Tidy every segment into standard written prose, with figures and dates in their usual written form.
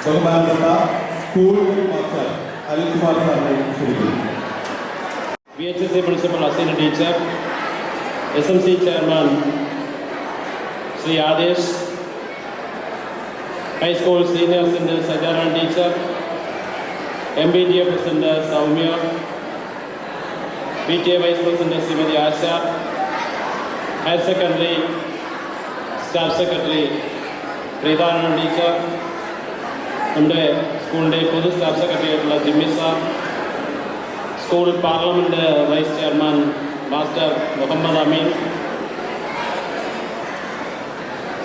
ബഹുമാനപ്പെട്ട school master Anilkumar സാറിനെ ക്ഷണിക്കുന്നു. VHSA Principal Assistant Teacher, SMC Chairman Sri Adesh, High School Senior Center Sajaran Teacher, MBTA President Saumya, PTA Vice President Srimati Asha, Higher Secondary Staff Secretary Preethanand Teacher, നമ്മുടെ സ്കൂളിൻ്റെ പൊതു staff secretary ആയിട്ടുള്ള Jimmy sir, school parliament vice chairman master Muhammad Ameen,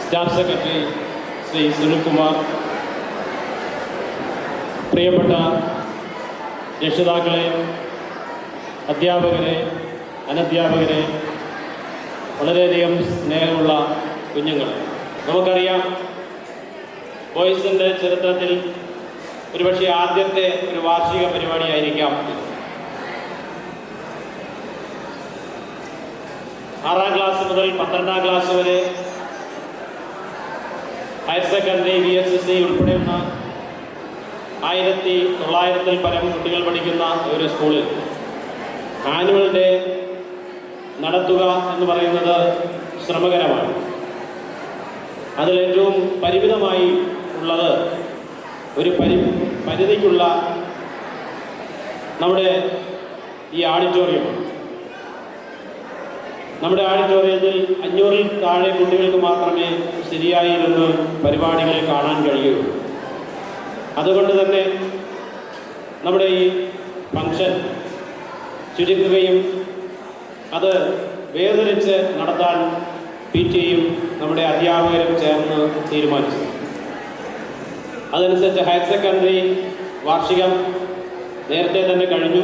staff secretary Shri Sunilkumar, പ്രിയപ്പെട്ട രക്ഷിതാക്കളെ, അധ്യാപകരെ, അനധ്യാപകരെ, വളരെയധികം സ്നേഹമുള്ള കുഞ്ഞുങ്ങൾ, നമുക്കറിയാം ബോയ്സിൻ്റെ ചരിത്രത്തിൽ ഒരുപക്ഷെ ആദ്യത്തെ ഒരു വാർഷിക പരിപാടിയായിരിക്കാം. 6ാം ക്ലാസ് മുതൽ 12ാം ക്ലാസ് വരെ ഹയർ സെക്കൻഡറി VHSA ഉൾപ്പെടെയുള്ള 1900-ൽ പരം കുട്ടികൾ പഠിക്കുന്ന ഒരു സ്കൂളിൽ ആനുവൽ ഡേ നടത്തുക എന്ന് പറയുന്നത് ശ്രമകരമാണ്. അതിലേറ്റവും പരിമിതമായി ഉള്ളത് ഒരു പരിധിക്കുള്ള നമ്മുടെ ഈ ഓഡിറ്റോറിയമാണ്. നമ്മുടെ ഓഡിറ്റോറിയത്തിൽ 500-ൽ താഴെ കുട്ടികൾക്ക് മാത്രമേ ശരിയായി ഇരുന്ന് പരിപാടികൾ കാണാൻ കഴിയുള്ളൂ. അതുകൊണ്ട് തന്നെ നമ്മുടെ ഈ ഫംഗ്ഷൻ ചുരുക്കുകയും അത് വേർതിരിച്ച് നടത്താൻ PTAയും നമ്മുടെ അധ്യാപകരും ചേർന്ന് തീരുമാനിച്ചു. അതനുസരിച്ച് ഹയർ സെക്കൻഡറി വാർഷികം നേരത്തെ തന്നെ കഴിഞ്ഞു.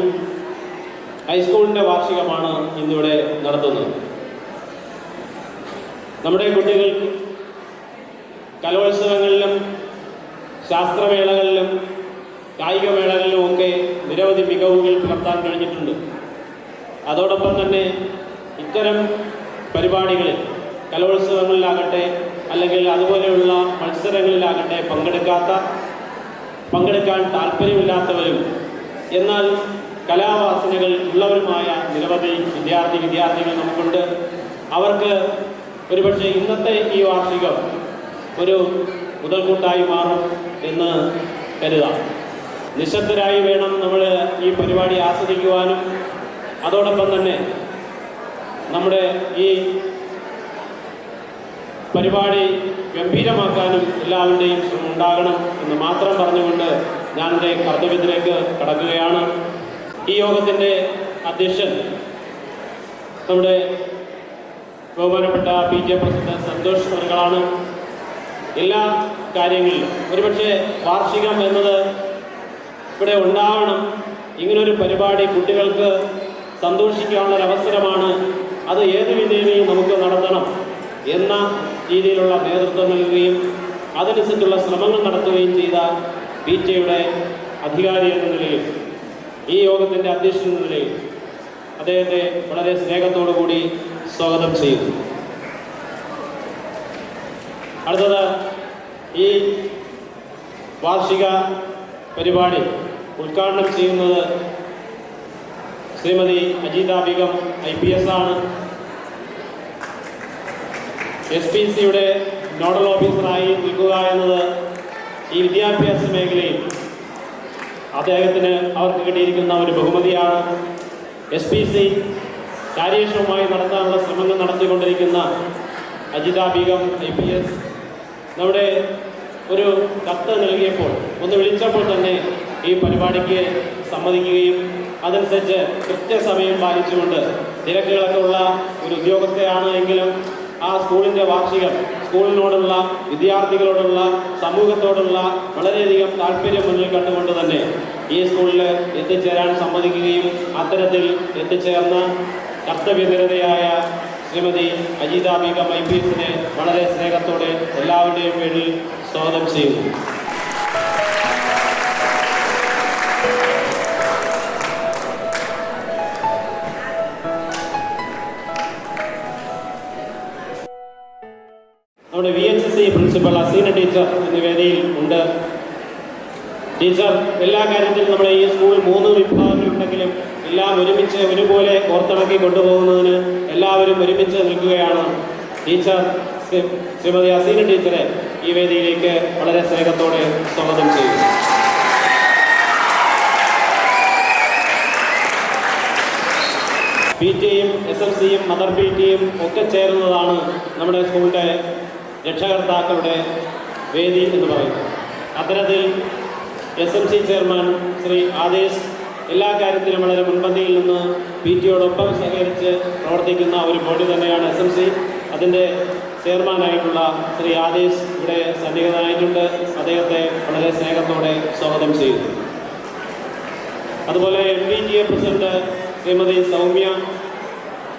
ഹൈസ്കൂളിൻ്റെ വാർഷികമാണ് ഇന്നിവിടെ നടത്തുന്നത്. നമ്മുടെ കുട്ടികൾക്ക് കലോത്സവങ്ങളിലും ശാസ്ത്രമേളകളിലും കായികമേളകളിലും ഒക്കെ നിരവധി മികവുകൾ പുലർത്താൻ കഴിഞ്ഞിട്ടുണ്ട്. അതോടൊപ്പം തന്നെ ഇത്തരം പരിപാടികളിൽ കലോത്സവങ്ങളിലാകട്ടെ അല്ലെങ്കിൽ അതുപോലെയുള്ള മത്സരങ്ങളിലാകട്ടെ പങ്കെടുക്കാൻ താല്പര്യമില്ലാത്തവരും എന്നാൽ കലാവാസനകൾ ഉള്ളവരുമായ നിരവധി വിദ്യാർത്ഥികൾ നമുക്കുണ്ട്. അവർക്ക് ഒരുപക്ഷെ ഇന്നത്തെ ഈ വാർഷികം ഒരു മുതൽക്കൂട്ടായി മാറും എന്ന് കരുതാം. നിശബ്ദരായി വേണം നമ്മൾ ഈ പരിപാടി ആസ്വദിക്കുവാനും അതോടൊപ്പം തന്നെ നമ്മുടെ ഈ പരിപാടി ഗംഭീരമാക്കാനും എല്ലാവരുടെയും ശ്രമം ഉണ്ടാകണം എന്ന് മാത്രം പറഞ്ഞുകൊണ്ട് ഞാൻ എൻ്റെ കർത്തവ്യത്തിലേക്ക് കടക്കുകയാണ്. ഈ യോഗത്തിൻ്റെ അധ്യക്ഷൻ നമ്മുടെ ബഹുമാനപ്പെട്ട PTA പ്രസിഡന്റ് സന്തോഷ് അവர்களാണ്. എല്ലാ കാര്യങ്ങളിലും ഒരുപക്ഷെ വാർഷികം എന്നത് ഇവിടെ ഉണ്ടാവണം. ഇങ്ങനൊരു പരിപാടി കുട്ടികൾക്ക് സന്തോഷിക്കാനുള്ളൊരവസരമാണ്. അത് ഏത് വിധേനയും നമുക്ക് നടത്തണം എന്ന രീതിയിലുള്ള നേതൃത്വം നൽകുകയും അതനുസരിച്ചുള്ള ശ്രമങ്ങൾ നടത്തുകയും ചെയ്ത PTAയുടെ അധികാരി എന്ന നിലയിൽ ഈ യോഗത്തിൻ്റെ അധ്യക്ഷൻ എന്ന നിലയിൽ അദ്ദേഹത്തെ വളരെ സ്നേഹത്തോടു കൂടി സ്വാഗതം ചെയ്യുന്നു. അടുത്തത് ഈ വാർഷിക പരിപാടി ഉദ്ഘാടനം ചെയ്യുന്നത് ശ്രീമതി അജീത ബീഗം IPS ആണ്. SPCയുടെ നോഡൽ ഓഫീസറായി നിൽക്കുക എന്നത് ഈ വിദ്യാഭ്യാസ മേഖലയിൽ അവർക്ക് കിട്ടിയിരിക്കുന്ന ഒരു ബഹുമതിയാണ്. SPC കാര്യക്ഷമമായി നടത്താനുള്ള ശ്രമങ്ങൾ നടത്തിക്കൊണ്ടിരിക്കുന്ന അജിത ബീഗം IPS നമ്മുടെ ഒരു കത്ത് നൽകിയപ്പോൾ ഒന്ന് വിളിച്ചപ്പോൾ തന്നെ ഈ പരിപാടിക്ക് സമ്മതിക്കുകയും അതനുസരിച്ച് കൃത്യസമയം പാലിച്ചുകൊണ്ട് തിരക്കുകളൊക്കെ ഉള്ള ഒരു ഉദ്യോഗസ്ഥയാണ് എങ്കിലും ആ സ്കൂളിൻ്റെ വാർഷികം സ്കൂളിനോടുള്ള വിദ്യാർത്ഥികളോടുള്ള സമൂഹത്തോടുള്ള വളരെയധികം താല്പര്യം മുന്നിൽ കണ്ടുകൊണ്ട് തന്നെ ഈ സ്കൂളിൽ എത്തിച്ചേരാൻ സമ്മതിക്കുകയും അത്തരത്തിൽ എത്തിച്ചേർന്ന കർത്തവ്യനിരതയായ ശ്രീമതി അജീത ബീഗം IPSനെ വളരെ സ്നേഹത്തോടെ എല്ലാവരുടെയും പേരിൽ സ്വാഗതം ചെയ്യുന്നു. നമ്മുടെ VHSA പ്രിൻസിപ്പൽ അസീന ടീച്ചർ എന്ന വേദിയിൽ ഉണ്ട്. ടീച്ചർ എല്ലാ കാര്യത്തിലും നമ്മുടെ ഈ സ്കൂൾ 3 വിഭാഗങ്ങളുണ്ടെങ്കിലും എല്ലാം ഒരുമിച്ച് ഒരുപോലെ ഓർത്തിണക്കി കൊണ്ടുപോകുന്നതിന് എല്ലാവരും ഒരുമിച്ച് നിൽക്കുകയാണ്. ടീച്ചർ ശ്രീമതി അസീന ടീച്ചറെ ഈ വേദിയിലേക്ക് വളരെ സ്നേഹത്തോടെ സ്വാഗതം ചെയ്യുന്നു. PTയും SMCയും മദർ PTയും ഒക്കെ ചേരുന്നതാണ് നമ്മുടെ സ്കൂളിൻ്റെ രക്ഷകർത്താക്കളുടെ വേദി എന്ന് പറയുന്നത്. അത്തരത്തിൽ SMC ചെയർമാൻ ശ്രീ ആദേശ് എല്ലാ കാര്യത്തിലും വളരെ മുൻപന്തിയിൽ നിന്ന് PTയോടൊപ്പം സഹകരിച്ച് പ്രവർത്തിക്കുന്ന ഒരു ബോഡി തന്നെയാണ് SMC. അതിൻ്റെ ചെയർമാനായിട്ടുള്ള ശ്രീ ആദേശ് ഇവിടെ സന്നിഹിതനായിട്ടുണ്ട്. അദ്ദേഹത്തെ വളരെ സ്നേഹത്തോടെ സ്വാഗതം ചെയ്യുന്നു. അതുപോലെ MPTA പ്രസിഡന്റ് ശ്രീമതി സൗമ്യ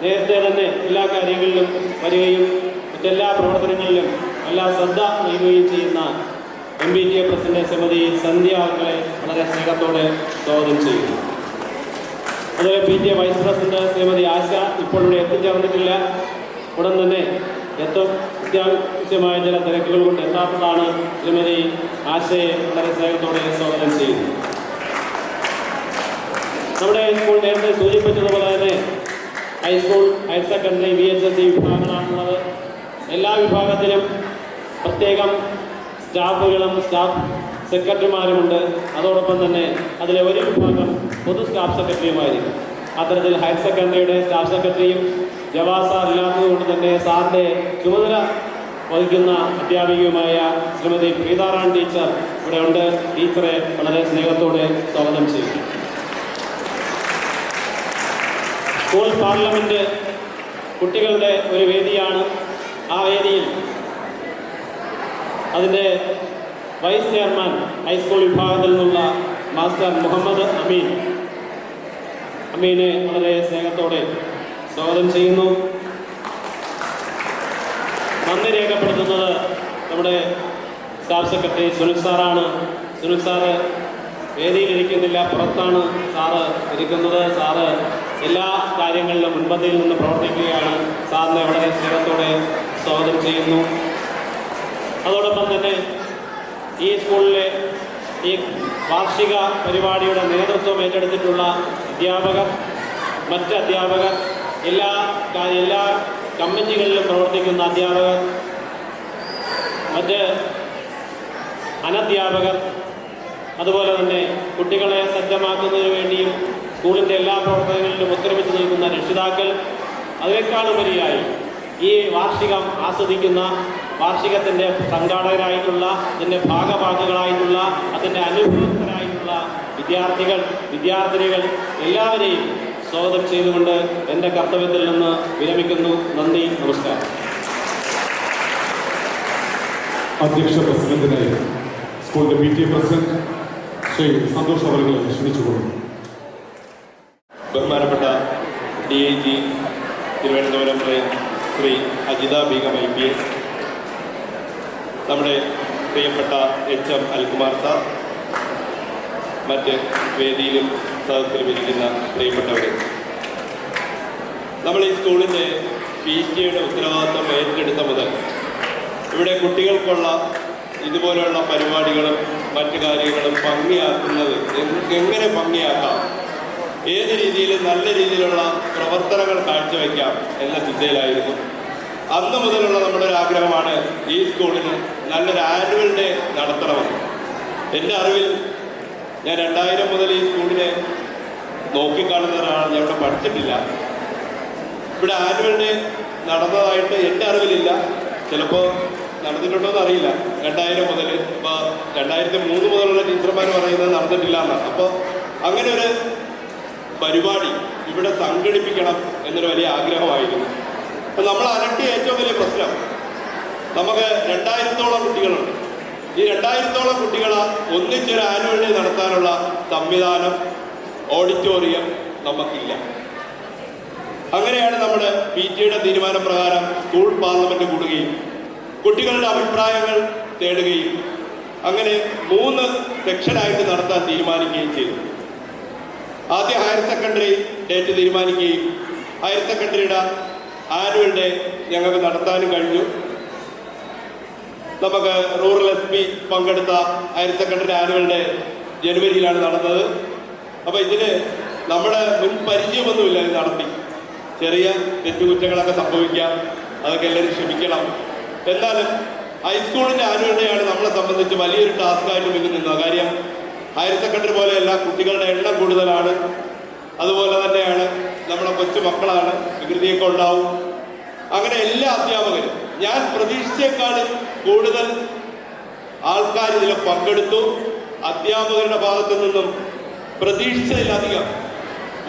നേരത്തെ തന്നെ എല്ലാ കാര്യങ്ങളിലും വരികയും മറ്റെല്ലാ പ്രവർത്തനങ്ങളിലും എല്ലാ ശ്രദ്ധ നൽകുകയും ചെയ്യുന്ന MPTA പ്രസിഡന്റ് ശ്രീമതി സന്ധ്യ അവരെ വളരെ സ്നേഹത്തോടെ സ്വാഗതം ചെയ്യുന്നു. അതുപോലെ PTA വൈസ് പ്രസിഡന്റ് ശ്രീമതി ആശ ഇപ്പോൾ ഇവിടെ എത്തിച്ചേർന്നിട്ടില്ല. ഉടൻ തന്നെ അത്യാവശ്യമായ ചില തിരക്കുകൾ കൊണ്ട് എത്താത്തതാണ്. ശ്രീമതി ആശയെ വളരെ സ്നേഹത്തോടെ സ്വാഗതം ചെയ്യുന്നു. നമ്മുടെ സ്കൂൾ നേരത്തെ സൂചിപ്പിച്ചതുപോലെ തന്നെ ഹൈസ്കൂൾ, ഹയർ സെക്കൻഡറി, VHSE വിഭാഗങ്ങളാണുള്ളത്. എല്ലാ വിഭാഗത്തിലും പ്രത്യേകം സ്റ്റാഫുകളും സ്റ്റാഫ് സെക്രട്ടറിമാരുമുണ്ട്. അതോടൊപ്പം തന്നെ അതിലെ ഒരു വിഭാഗം പൊതു സ്റ്റാഫ് സെക്രട്ടറിയുമായിരിക്കും. അത്തരത്തിൽ ഹയർ സെക്കൻഡറിയുടെ സ്റ്റാഫ് സെക്രട്ടറിയും ജവാസ് സാർ ഇല്ലാത്തതുകൊണ്ട് തന്നെ സാറിൻ്റെ ചുമതല വഹിക്കുന്ന അധ്യാപികയുമായ ശ്രീമതി പ്രീതാറാൺ ടീച്ചർ ഇവിടെ ഉണ്ട്. ടീച്ചറെ വളരെ സ്നേഹത്തോടെ സ്വാഗതം ചെയ്യും. സ്കൂൾ പാർലമെൻറ്റ് കുട്ടികളുടെ ഒരു വേദിയാണ്. ആ വേദിയിൽ അതിൻ്റെ വൈസ് ചെയർമാൻ ഹൈസ്കൂൾ വിഭാഗത്തിൽ നിന്നുള്ള മാസ്റ്റർ മുഹമ്മദ് അമീനെ വളരെ സ്നേഹത്തോടെ സ്വാഗതം ചെയ്യുന്നു. നന്ദി രേഖപ്പെടുത്തുന്നത് നമ്മുടെ സ്റ്റാഫ് സെക്രട്ടറി സുനിൽ സാറാണ്. സുനിൽ സാറ് വേദിയിലിരിക്കുന്നില്ല, പുറത്താണ് സാറ് ഇരിക്കുന്നത്. സാറ് എല്ലാ കാര്യങ്ങളിലും മുൻപന്തിയിൽ നിന്ന് പ്രവർത്തിക്കുകയാണ്. സാറിനെ വളരെ സ്നേഹത്തോടെ സ്വാഗതം ചെയ്യുന്നു. അതോടൊപ്പം തന്നെ ഈ സ്കൂളിലെ ഈ വാർഷിക പരിപാടിയുടെ നേതൃത്വം ഏറ്റെടുത്തിട്ടുള്ള അധ്യാപകർ, മറ്റ് അധ്യാപകർ, എല്ലാ കമ്മിറ്റികളിലും പ്രവർത്തിക്കുന്ന അധ്യാപകർ, മറ്റ് അനധ്യാപകർ, അതുപോലെ തന്നെ കുട്ടികളെ സജ്ജമാക്കുന്നതിന് വേണ്ടിയും സ്കൂളിൻ്റെ എല്ലാ പ്രവർത്തനങ്ങളിലും ഒത്തൊരുമിച്ച് നിൽക്കുന്ന രക്ഷിതാക്കൾ, അതിനേക്കാളുപരിയായി ഈ വാർഷികം ആസ്വദിക്കുന്ന, വാർഷികത്തിൻ്റെ സംഘാടകരായിട്ടുള്ള, അതിൻ്റെ ഭാഗഭാഗികളായിട്ടുള്ള, അതിൻ്റെ അനുഭവസ്ഥരായിട്ടുള്ള വിദ്യാർത്ഥികൾ, വിദ്യാർത്ഥിനികൾ എല്ലാവരെയും സ്വാഗതം ചെയ്തുകൊണ്ട് എൻ്റെ കർത്തവ്യത്തിൽ നിന്ന് വിരമിക്കുന്നു. നന്ദി, നമസ്കാരം. അധ്യക്ഷ പ്രസിഡന്റിനായി സ്കൂളിന്റെ PTA പ്രസിഡന്റ് ശ്രീ സന്തോഷ് അവരെ ക്ഷണിച്ചുകൊള്ളുന്നു. ബഹുമാനപ്പെട്ട DIG തിരുവനന്തപുരം ശ്രീ അജിത ബീഗം IPS, നമ്മുടെ പ്രിയപ്പെട്ട HM അൽകുമാർ സാർ, മറ്റ് വേദിയിലും സദസ്സിലും ഇരിക്കുന്ന പ്രിയപ്പെട്ടവരെ, നമ്മൾ ഈ സ്കൂളിൻ്റെ PTയുടെ ഉത്തരവാദിത്വം ഏറ്റെടുത്ത മുതൽ ഇവിടെ കുട്ടികൾക്കുള്ള ഇതുപോലെയുള്ള പരിപാടികളും മറ്റു കാര്യങ്ങളും ഭംഗിയാക്കുന്നത് എങ്ങനെ ഭംഗിയാക്കാം, ഏത് രീതിയിൽ നല്ല രീതിയിലുള്ള പ്രവർത്തനങ്ങൾ കാഴ്ചവെക്കാം എന്ന ചിന്തയിലായിരുന്നു. അന്ന് മുതലുള്ള നമ്മുടെ ഒരു ആഗ്രഹമാണ് ഈ സ്കൂളിന് നല്ലൊരു ആനുവൽ ഡേ നടത്തണമെന്ന്. എൻ്റെ അറിവിൽ ഞാൻ 2000 മുതൽ ഈ സ്കൂളിനെ നോക്കിക്കാണുന്ന ഒരാളാണ്. ഞാൻ ഇവിടെ പഠിച്ചിട്ടില്ല. ഇവിടെ ആനുവൽ ഡേ നടന്നതായിട്ട് എൻ്റെ അറിവിലില്ല. ചിലപ്പോൾ നടന്നിട്ടുണ്ടോയെന്ന് അറിയില്ല. 2000 മുതൽ ഇപ്പോൾ 2003 മുതലുള്ള ടീച്ചർമാർ പറയുന്നത് നടന്നിട്ടില്ല എന്നാണ്. അപ്പോൾ അങ്ങനെ ഒരു പരിപാടി ഇവിടെ സംഘടിപ്പിക്കണം എന്നൊരു വലിയ ആഗ്രഹമായിരുന്നു. അപ്പം നമ്മൾ അലട്ടിയ ഏറ്റവും വലിയ പ്രശ്നം, നമുക്ക് 2000-ഓളം കുട്ടികളുണ്ട്. ഈ 2000-ഓളം കുട്ടികളെ ഒന്നിച്ചൊരു ആനുവൽ ഡേ നടത്താനുള്ള സംവിധാനം, ഓഡിറ്റോറിയം നമുക്കില്ല. അങ്ങനെയാണ് നമ്മുടെ PTയുടെ തീരുമാനപ്രകാരം സ്കൂൾ പാർലമെന്റ് കൂടുകയും കുട്ടികളുടെ അഭിപ്രായങ്ങൾ തേടുകയും അങ്ങനെ 3 സെക്ഷനായിട്ട് നടത്താൻ തീരുമാനിക്കുകയും ചെയ്തു. ആദ്യം ഹയർ സെക്കൻഡറി ഡേറ്റ് തീരുമാനിക്കുകയും ഹയർ സെക്കൻഡറിയുടെ ആനുവൽ ഡേ ഞങ്ങൾക്ക് നടത്താനും കഴിഞ്ഞു. നമുക്ക് റൂറൽ SP പങ്കെടുത്ത ഹയർ സെക്കൻഡറി ആനുവൽ ഡേ ജനുവരിയിലാണ് നടന്നത്. അപ്പോൾ ഇതിന് നമ്മുടെ മുൻ പരിചയമൊന്നുമില്ല. ഇത് നടത്തി ചെറിയ തെറ്റുകുറ്റങ്ങളൊക്കെ സംഭവിക്കാം, അതൊക്കെ എല്ലാവരും ക്ഷമിക്കണം. എന്നാലും ഹൈസ്കൂളിൻ്റെ ആനുവൽ ഡേ ആണ് നമ്മളെ സംബന്ധിച്ച് വലിയൊരു ടാസ്ക്കായിട്ട് മുന്നിൽ നിന്നത്. കാര്യം ഹയർ സെക്കൻഡറി പോലെയല്ല, കുട്ടികളുടെ എണ്ണം കൂടുതലാണ്. അതുപോലെ തന്നെയാണ് നമ്മുടെ കൊച്ചു മക്കളാണ്, വികൃതിയൊക്കെ ഉണ്ടാവും. അങ്ങനെ എല്ലാ അധ്യാപകരും, ഞാൻ പ്രതീക്ഷിച്ചേക്കാളും കൂടുതൽ ആൾക്കാർ ഇതിൽ പങ്കെടുത്തു. അധ്യാപകരുടെ ഭാഗത്തു നിന്നും പ്രതീക്ഷിച്ചതിലധികം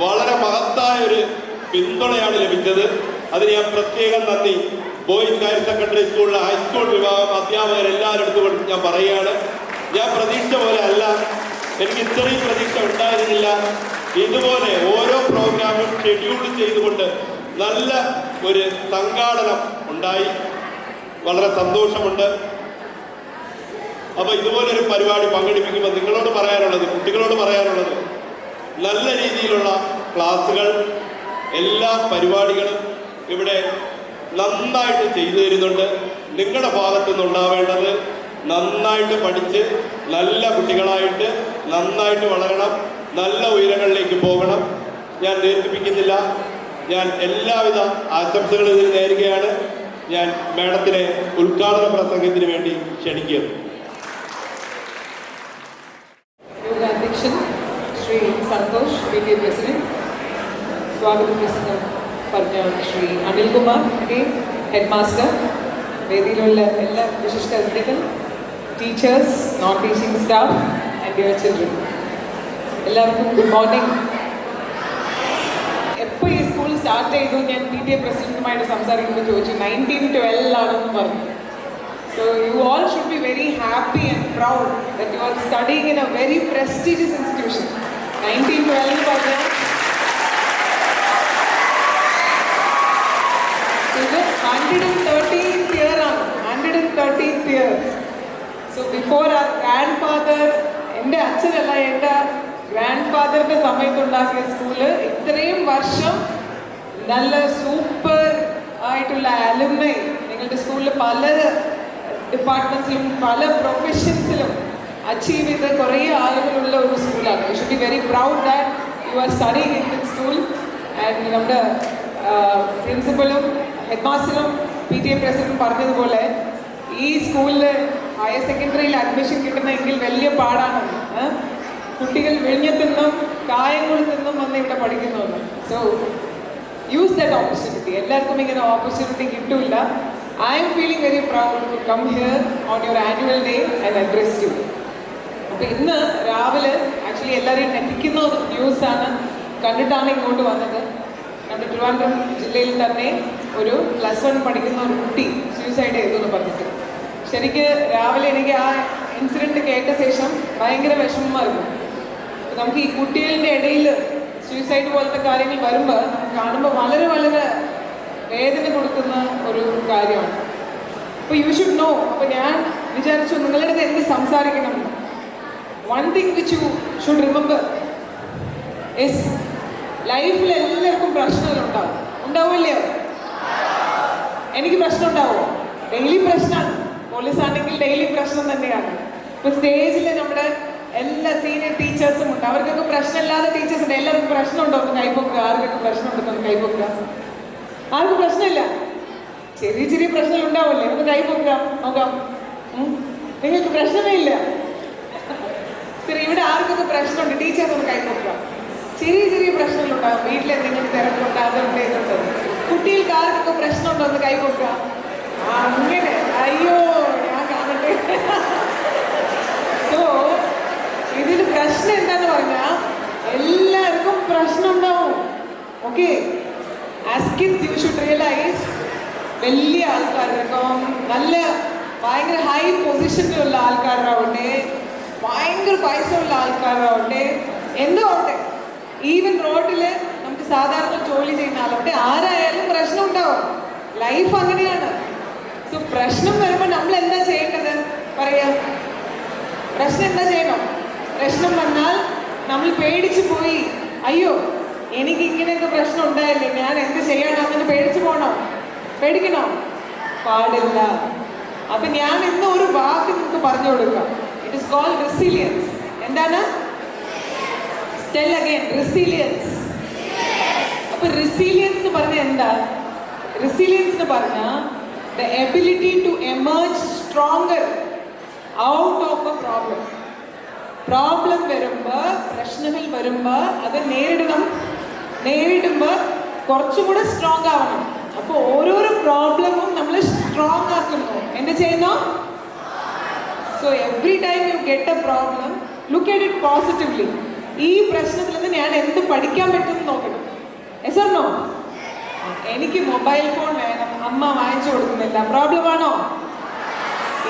വളരെ മഹത്തായ ഒരു പിന്തുണയാണ് ലഭിച്ചത്. അതിന് ഞാൻ പ്രത്യേകം നന്ദി ബോയ്സ് ഹയർ സെക്കൻഡറി സ്കൂളിലെ ഹൈസ്കൂൾ വിഭാഗം അധ്യാപകരെല്ലാവരുടെ അടുത്തും ഞാൻ പറയുകയാണ്. ഞാൻ പ്രതീക്ഷ പോലെ അല്ല, എനിക്ക് ഇത്രയും പ്രതീക്ഷ ഉണ്ടായിരുന്നില്ല. ഇതുപോലെ ഓരോ പ്രോഗ്രാമും ഷെഡ്യൂൾ ചെയ്തുകൊണ്ട് നല്ല ഒരു സംഘാടനം ഉണ്ടായി. വളരെ സന്തോഷമുണ്ട്. അപ്പോൾ ഇതുപോലൊരു പരിപാടി പങ്കെടുപ്പിക്കുമ്പോൾ നിങ്ങളോട് പറയാനുള്ളത്, കുട്ടികളോട് പറയാനുള്ളത്, നല്ല രീതിയിലുള്ള ക്ലാസ്സുകൾ, എല്ലാ പരിപാടികളും ഇവിടെ നന്നായിട്ട് ചെയ്തു തരുന്നുണ്ട്. നിങ്ങളുടെ ഭാഗത്തു നിന്നുണ്ടാവേണ്ടത് നന്നായിട്ട് പഠിച്ച് നല്ല കുട്ടികളായിട്ട് നന്നായിട്ട് വളരണം, നല്ല ഉയരങ്ങളിലേക്ക് പോകണം. ഞാൻ ദീർഘിപ്പിക്കുന്നില്ല. ഞാൻ എല്ലാവിധ ആശംസകളും ഇതിന് നേരുകയാണ്. ഞാൻ മേഡത്തിനെ ഉദ്ഘാടന പ്രസംഗത്തിന് വേണ്ടി ക്ഷണിക്കുന്നു. അധ്യക്ഷൻ ശ്രീ സന്തോഷ്, PTA പ്രസിഡന്റ്, സ്വാഗത പ്രസംഗം പറഞ്ഞ ശ്രീ അനിൽകുമാർ, ഹെഡ് മാസ്റ്റർ, വേദിയിലുള്ള എല്ലാ വിശിഷ്ട അതിഥികൾ, teachers, non teaching staff and dear children, എല്ലാവർക്കും ഗുഡ് മോർണിംഗ്. എപ്പോൾ ഈ സ്കൂൾ സ്റ്റാർട്ട് ചെയ്തു ഞാൻ PTA പ്രസിഡന്റുമായിട്ട് സംസാരിക്കുമ്പോൾ ചോദിച്ചു 1912 ആണെന്ന് പറഞ്ഞു. So you all should be very happy and proud that you are studying in a very prestigious institution. 1912 എന്ന് പറഞ്ഞാൽ ഇത് 113th year ആണ്, 113th year. So before our grandfather, എൻ്റെ അച്ഛനല്ല, എൻ്റെ ഗ്രാൻഡ് ഫാദറിൻ്റെ സമയത്തുണ്ടാക്കിയ സ്കൂള് ഇത്രയും വർഷം നല്ല സൂപ്പർ ആയിട്ടുള്ള അലുമിനി നിങ്ങളുടെ സ്കൂളിൽ പല ഡിപ്പാർട്ട്മെൻറ്റ്സിലും പല പ്രൊഫഷൻസിലും അച്ചീവ് ചെയ്ത കുറേ ആളുകളുള്ള ഒരു സ്കൂളാണ്. You should be very proud that you are studying in this school. And നമ്മുടെ പ്രിൻസിപ്പലും ഹെഡ് മാസ്റ്ററും PTA പ്രസിഡന്റും പറഞ്ഞതുപോലെ ഈ സ്കൂളിൽ ഹയർ സെക്കൻഡറിയിൽ അഡ്മിഷൻ കിട്ടുന്നതെങ്കിൽ വലിയ പാടാണ്. കുട്ടികൾ വിഴിഞ്ഞത്തു നിന്നും കായംകുളത്തു നിന്നും വന്ന് ഇവിടെ പഠിക്കുന്നുണ്ട്. So use that opportunity. എല്ലാവർക്കും ഇങ്ങനെ ഓപ്പർച്യൂണിറ്റി കിട്ടില്ല. I am feeling very proud to come here on your annual day and address you. അപ്പോൾ ഇന്ന് രാവിലെ ആക്ച്വലി എല്ലാവരെയും ഞെട്ടിക്കുന്ന ന്യൂസാണ് കണ്ടിട്ടാണ് ഇങ്ങോട്ട് വന്നത്. നമ്മുടെ ട്രിവാൻഡ്രം ജില്ലയിൽ തന്നെ ഒരു +1 പഠിക്കുന്ന ഒരു കുട്ടി സൂയിസൈഡ് ചെയ്തു എന്ന് പറഞ്ഞിട്ട്. ശരിക്ക് രാവിലെ എനിക്ക് ആ ഇൻസിഡൻറ്റ് കേട്ട ശേഷം ഭയങ്കര വിഷമമായിരുന്നു. നമുക്ക് ഈ കുട്ടികളുടെ ഇടയിൽ സൂയിസൈഡ് പോലത്തെ കാര്യങ്ങൾ വരുമ്പോൾ നമുക്ക് കാണുമ്പോൾ വളരെ വളരെ വേദന കൊടുക്കുന്ന ഒരു കാര്യമാണ്. അപ്പോൾ യു ഷുഡ് നോ. അപ്പോൾ ഞാൻ വിചാരിച്ചു നിങ്ങളുടെ അടുത്ത് എന്ത് സംസാരിക്കണം. One thing which you should remember is ലൈഫിൽ എല്ലാവർക്കും പ്രശ്നങ്ങളുണ്ടാവും. ഉണ്ടാവില്ലയോ? എനിക്ക് പ്രശ്നം ഉണ്ടാവും. ഡെയിലി പ്രശ്നമാണ്. പോലീസാണെങ്കിൽ ഡെയിലി പ്രശ്നം തന്നെയാണ്. ഇപ്പോൾ സ്റ്റേജിൽ നമ്മുടെ എല്ലാ സീനിയർ ടീച്ചേഴ്സും ഉണ്ട്. അവർക്കൊക്കെ പ്രശ്നമില്ലാത്ത ടീച്ചേഴ്സ് ഉണ്ട്. എല്ലാവർക്കും പ്രശ്നമുണ്ടോ എന്ന് കൈപ്പൊക്കുക. ആർക്കൊക്കെ പ്രശ്നമുണ്ടെന്ന് കൈപ്പൊക്കുക. ആർക്കും പ്രശ്നമില്ല. ചെറിയ ചെറിയ പ്രശ്നങ്ങൾ ഉണ്ടാവില്ലേ? ഒന്ന് കൈപ്പൊക്കാം, നോക്കാം. നിങ്ങൾക്ക് പ്രശ്നമേ ഇല്ല. ശരി, ഇവിടെ ആർക്കൊക്കെ പ്രശ്നമുണ്ട്? ടീച്ചേഴ്സ് ഒന്ന് കൈപ്പൊക്കാം. ചെറിയ ചെറിയ പ്രശ്നങ്ങളുണ്ടാകും. വീട്ടിൽ എന്തെങ്കിലും തിരക്കുണ്ട്, അതുണ്ട്, ഇതുണ്ട്. കുട്ടികൾക്ക് ആർക്കൊക്കെ പ്രശ്നമുണ്ടോ എന്ന് കൈപ്പൊക്കാം. അങ്ങനെ അയ്യോ ഞാൻ കാണട്ടെ. സോ ഇതിന് പ്രശ്നം എന്താന്ന് പറഞ്ഞാൽ എല്ലാവർക്കും പ്രശ്നം ഉണ്ടാവും. Okay, as kids you should realise വലിയ ആൾക്കാർക്കും നല്ല ഭയങ്കര ഹൈ പൊസിഷനിലുള്ള ആൾക്കാരാവട്ടെ, ഭയങ്കര പൈസ ഉള്ള ആൾക്കാരാവട്ടെ, എന്തോ ആവട്ടെ, ഈവൻ റോഡിൽ നമുക്ക് സാധാരണ ജോലി ചെയ്യുന്ന ആളാവട്ടെ, ആരായാലും പ്രശ്നം ഉണ്ടാവും. ലൈഫ് അങ്ങനെയാണ്. സോ പ്രശ്നം വരുമ്പോൾ നമ്മൾ എന്താ ചെയ്യേണ്ടത് പറയാം. പ്രശ്നം എന്താ ചെയ്യണം? പ്രശ്നം വന്നാൽ നമ്മൾ പേടിച്ചു പോയി, അയ്യോ എനിക്ക് ഇങ്ങനെയൊക്കെ പ്രശ്നം ഉണ്ടായില്ലേ, ഞാൻ എന്ത് ചെയ്യാനാണെന്ന് പേടിച്ചു പോകണോ? പേടിക്കണോ? പാടില്ല. അപ്പം ഞാൻ ഇന്ന് ഒരു വാക്ക് നിങ്ങൾക്ക് പറഞ്ഞു കൊടുക്കാം. It is called resilience. എന്താണ്? Tell again. റെസിലിയൻസ്. അപ്പൊ റെസിലിയൻസ് എന്ന് പറഞ്ഞാൽ എന്താ? റെസിലിയൻസ് എന്ന് പറഞ്ഞാൽ the ability to emerge stronger out of a problem. Problem വരുമ്പോൾ, പ്രശ്നങ്ങൾ വരുമ്പോൾ അത് നേരിടുമ്പോൾ കുറച്ചുകൂടെ സ്ട്രോങ് ആവണം. അപ്പോൾ ഓരോരോ പ്രോബ്ലമും നമ്മൾ സ്ട്രോങ് ആക്കുന്നു. എന്ത് ചെയ്യുന്നു? So every time you get a problem, look at it positively. ഈ പ്രശ്നത്തിൽ നിന്ന് ഞാൻ എന്ത് പഠിക്കാൻ പറ്റുമെന്ന് നോക്കണം. Yes or no? എനിക്ക് മൊബൈൽ ഫോൺ വേണം, അമ്മ വാങ്ങിച്ചു കൊടുക്കുന്നില്ല, പ്രോബ്ലമാണോ?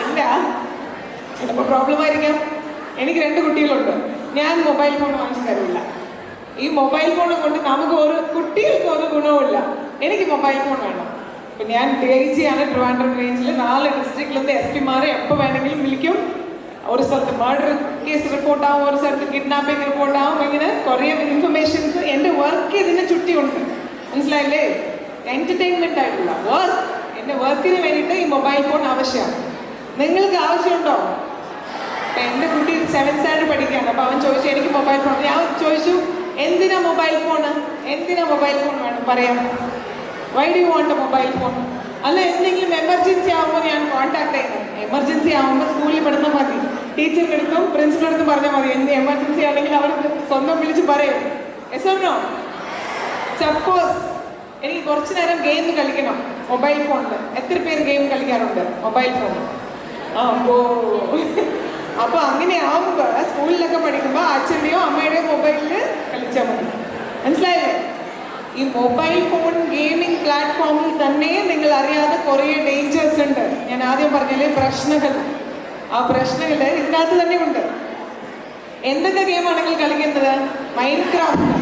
ഇല്ല, ചിലപ്പോൾ പ്രോബ്ലം ആയിരിക്കാം. എനിക്ക് 2 കുട്ടികളുണ്ട്, ഞാൻ മൊബൈൽ ഫോൺ വാങ്ങിച്ചു തരില്ല. ഈ മൊബൈൽ ഫോൺ കൊണ്ട് കുട്ടികൾക്ക് ഒരു ഗുണവുമില്ല. എനിക്ക് മൊബൈൽ ഫോൺ വേണം. ഇപ്പം ഞാൻ DIG ആണ്, ട്രിവാൻഡ്രം റേഞ്ചിൽ 4 ഡിസ്ട്രിക്റ്റിലത്തെ SP-മാരെ എപ്പോൾ വേണമെങ്കിലും വിളിക്കും. ഒരു സ്ഥലത്ത് മർഡർ കേസ് റിപ്പോർട്ടാവും, ഒരു സ്ഥലത്ത് കിഡ്നാപ്പിംഗ് റിപ്പോർട്ടാവും. ഇങ്ങനെ കുറേ ഇൻഫർമേഷൻസ് എൻ്റെ വർക്ക് ഇതിനെ ചുറ്റിയുണ്ട്. മനസ്സിലായില്ലേ? എൻ്റർടൈൻമെൻ്റ് ആയിട്ടുള്ള വർക്ക്, എൻ്റെ വർക്കിന് വേണ്ടിയിട്ട് ഈ മൊബൈൽ ഫോൺ ആവശ്യമാണ്. നിങ്ങൾക്ക് ആവശ്യമുണ്ടോ? അപ്പം എൻ്റെ കുട്ടി 7th സ്റ്റാൻഡേർഡ് പഠിക്കുകയാണ്. അപ്പോൾ അവൻ ചോദിച്ചു എനിക്ക് മൊബൈൽ ഫോൺ. ഞാൻ ചോദിച്ചു എന്തിനാ മൊബൈൽ ഫോണ്? എന്തിനാ മൊബൈൽ ഫോൺ വേണം? പറയാം. Why do you want A mobile phone? അല്ല, എന്തെങ്കിലും എമർജൻസി ആകുമ്പോൾ ഞാൻ കോൺടാക്ട് ചെയ്യണം. എമർജൻസി ആകുമ്പോൾ സ്കൂളിൽ പെടുന്നാൽ മതി, ടീച്ചറിൻ്റെ അടുത്തും പ്രിൻസിപ്പളിൻ്റെ അടുത്തും പറഞ്ഞാൽ മതി. എന്ത് എമർജൻസി ആണെങ്കിൽ അവർ സ്വന്തം വിളിച്ച് പറയും. Yes or no? സപ്പോസ് എനിക്ക് കുറച്ച് നേരം ഗെയിം കളിക്കണം മൊബൈൽ ഫോണിൽ. എത്ര പേര് ഗെയിം കളിക്കാറുണ്ട് മൊബൈൽ ഫോണിൽ? അപ്പോൾ അങ്ങനെ ആവുമ്പോൾ സ്കൂളിലൊക്കെ പഠിക്കുമ്പോൾ അച്ഛൻ്റെയോ അമ്മയുടെയോ മൊബൈലിൽ കളിച്ചാൽ മതി. മനസ്സിലായില്ലേ? ഈ മൊബൈൽ ഫോൺ ഗെയിമിംഗ് പ്ലാറ്റ്ഫോമിൽ തന്നെ നിങ്ങൾ അറിയാതെ കുറേ ഡേഞ്ചേഴ്സ് ഉണ്ട്. ഞാൻ ആദ്യം പറഞ്ഞില്ലേ പ്രശ്നങ്ങൾ. ആ പ്രശ്നങ്ങൾ ഇതിനകത്ത് തന്നെ ഉണ്ട്. എന്തൊക്കെ ഗെയിമാണ് നിങ്ങൾ കളിക്കുന്നത്? മൈൻക്രാഫ്റ്റ്.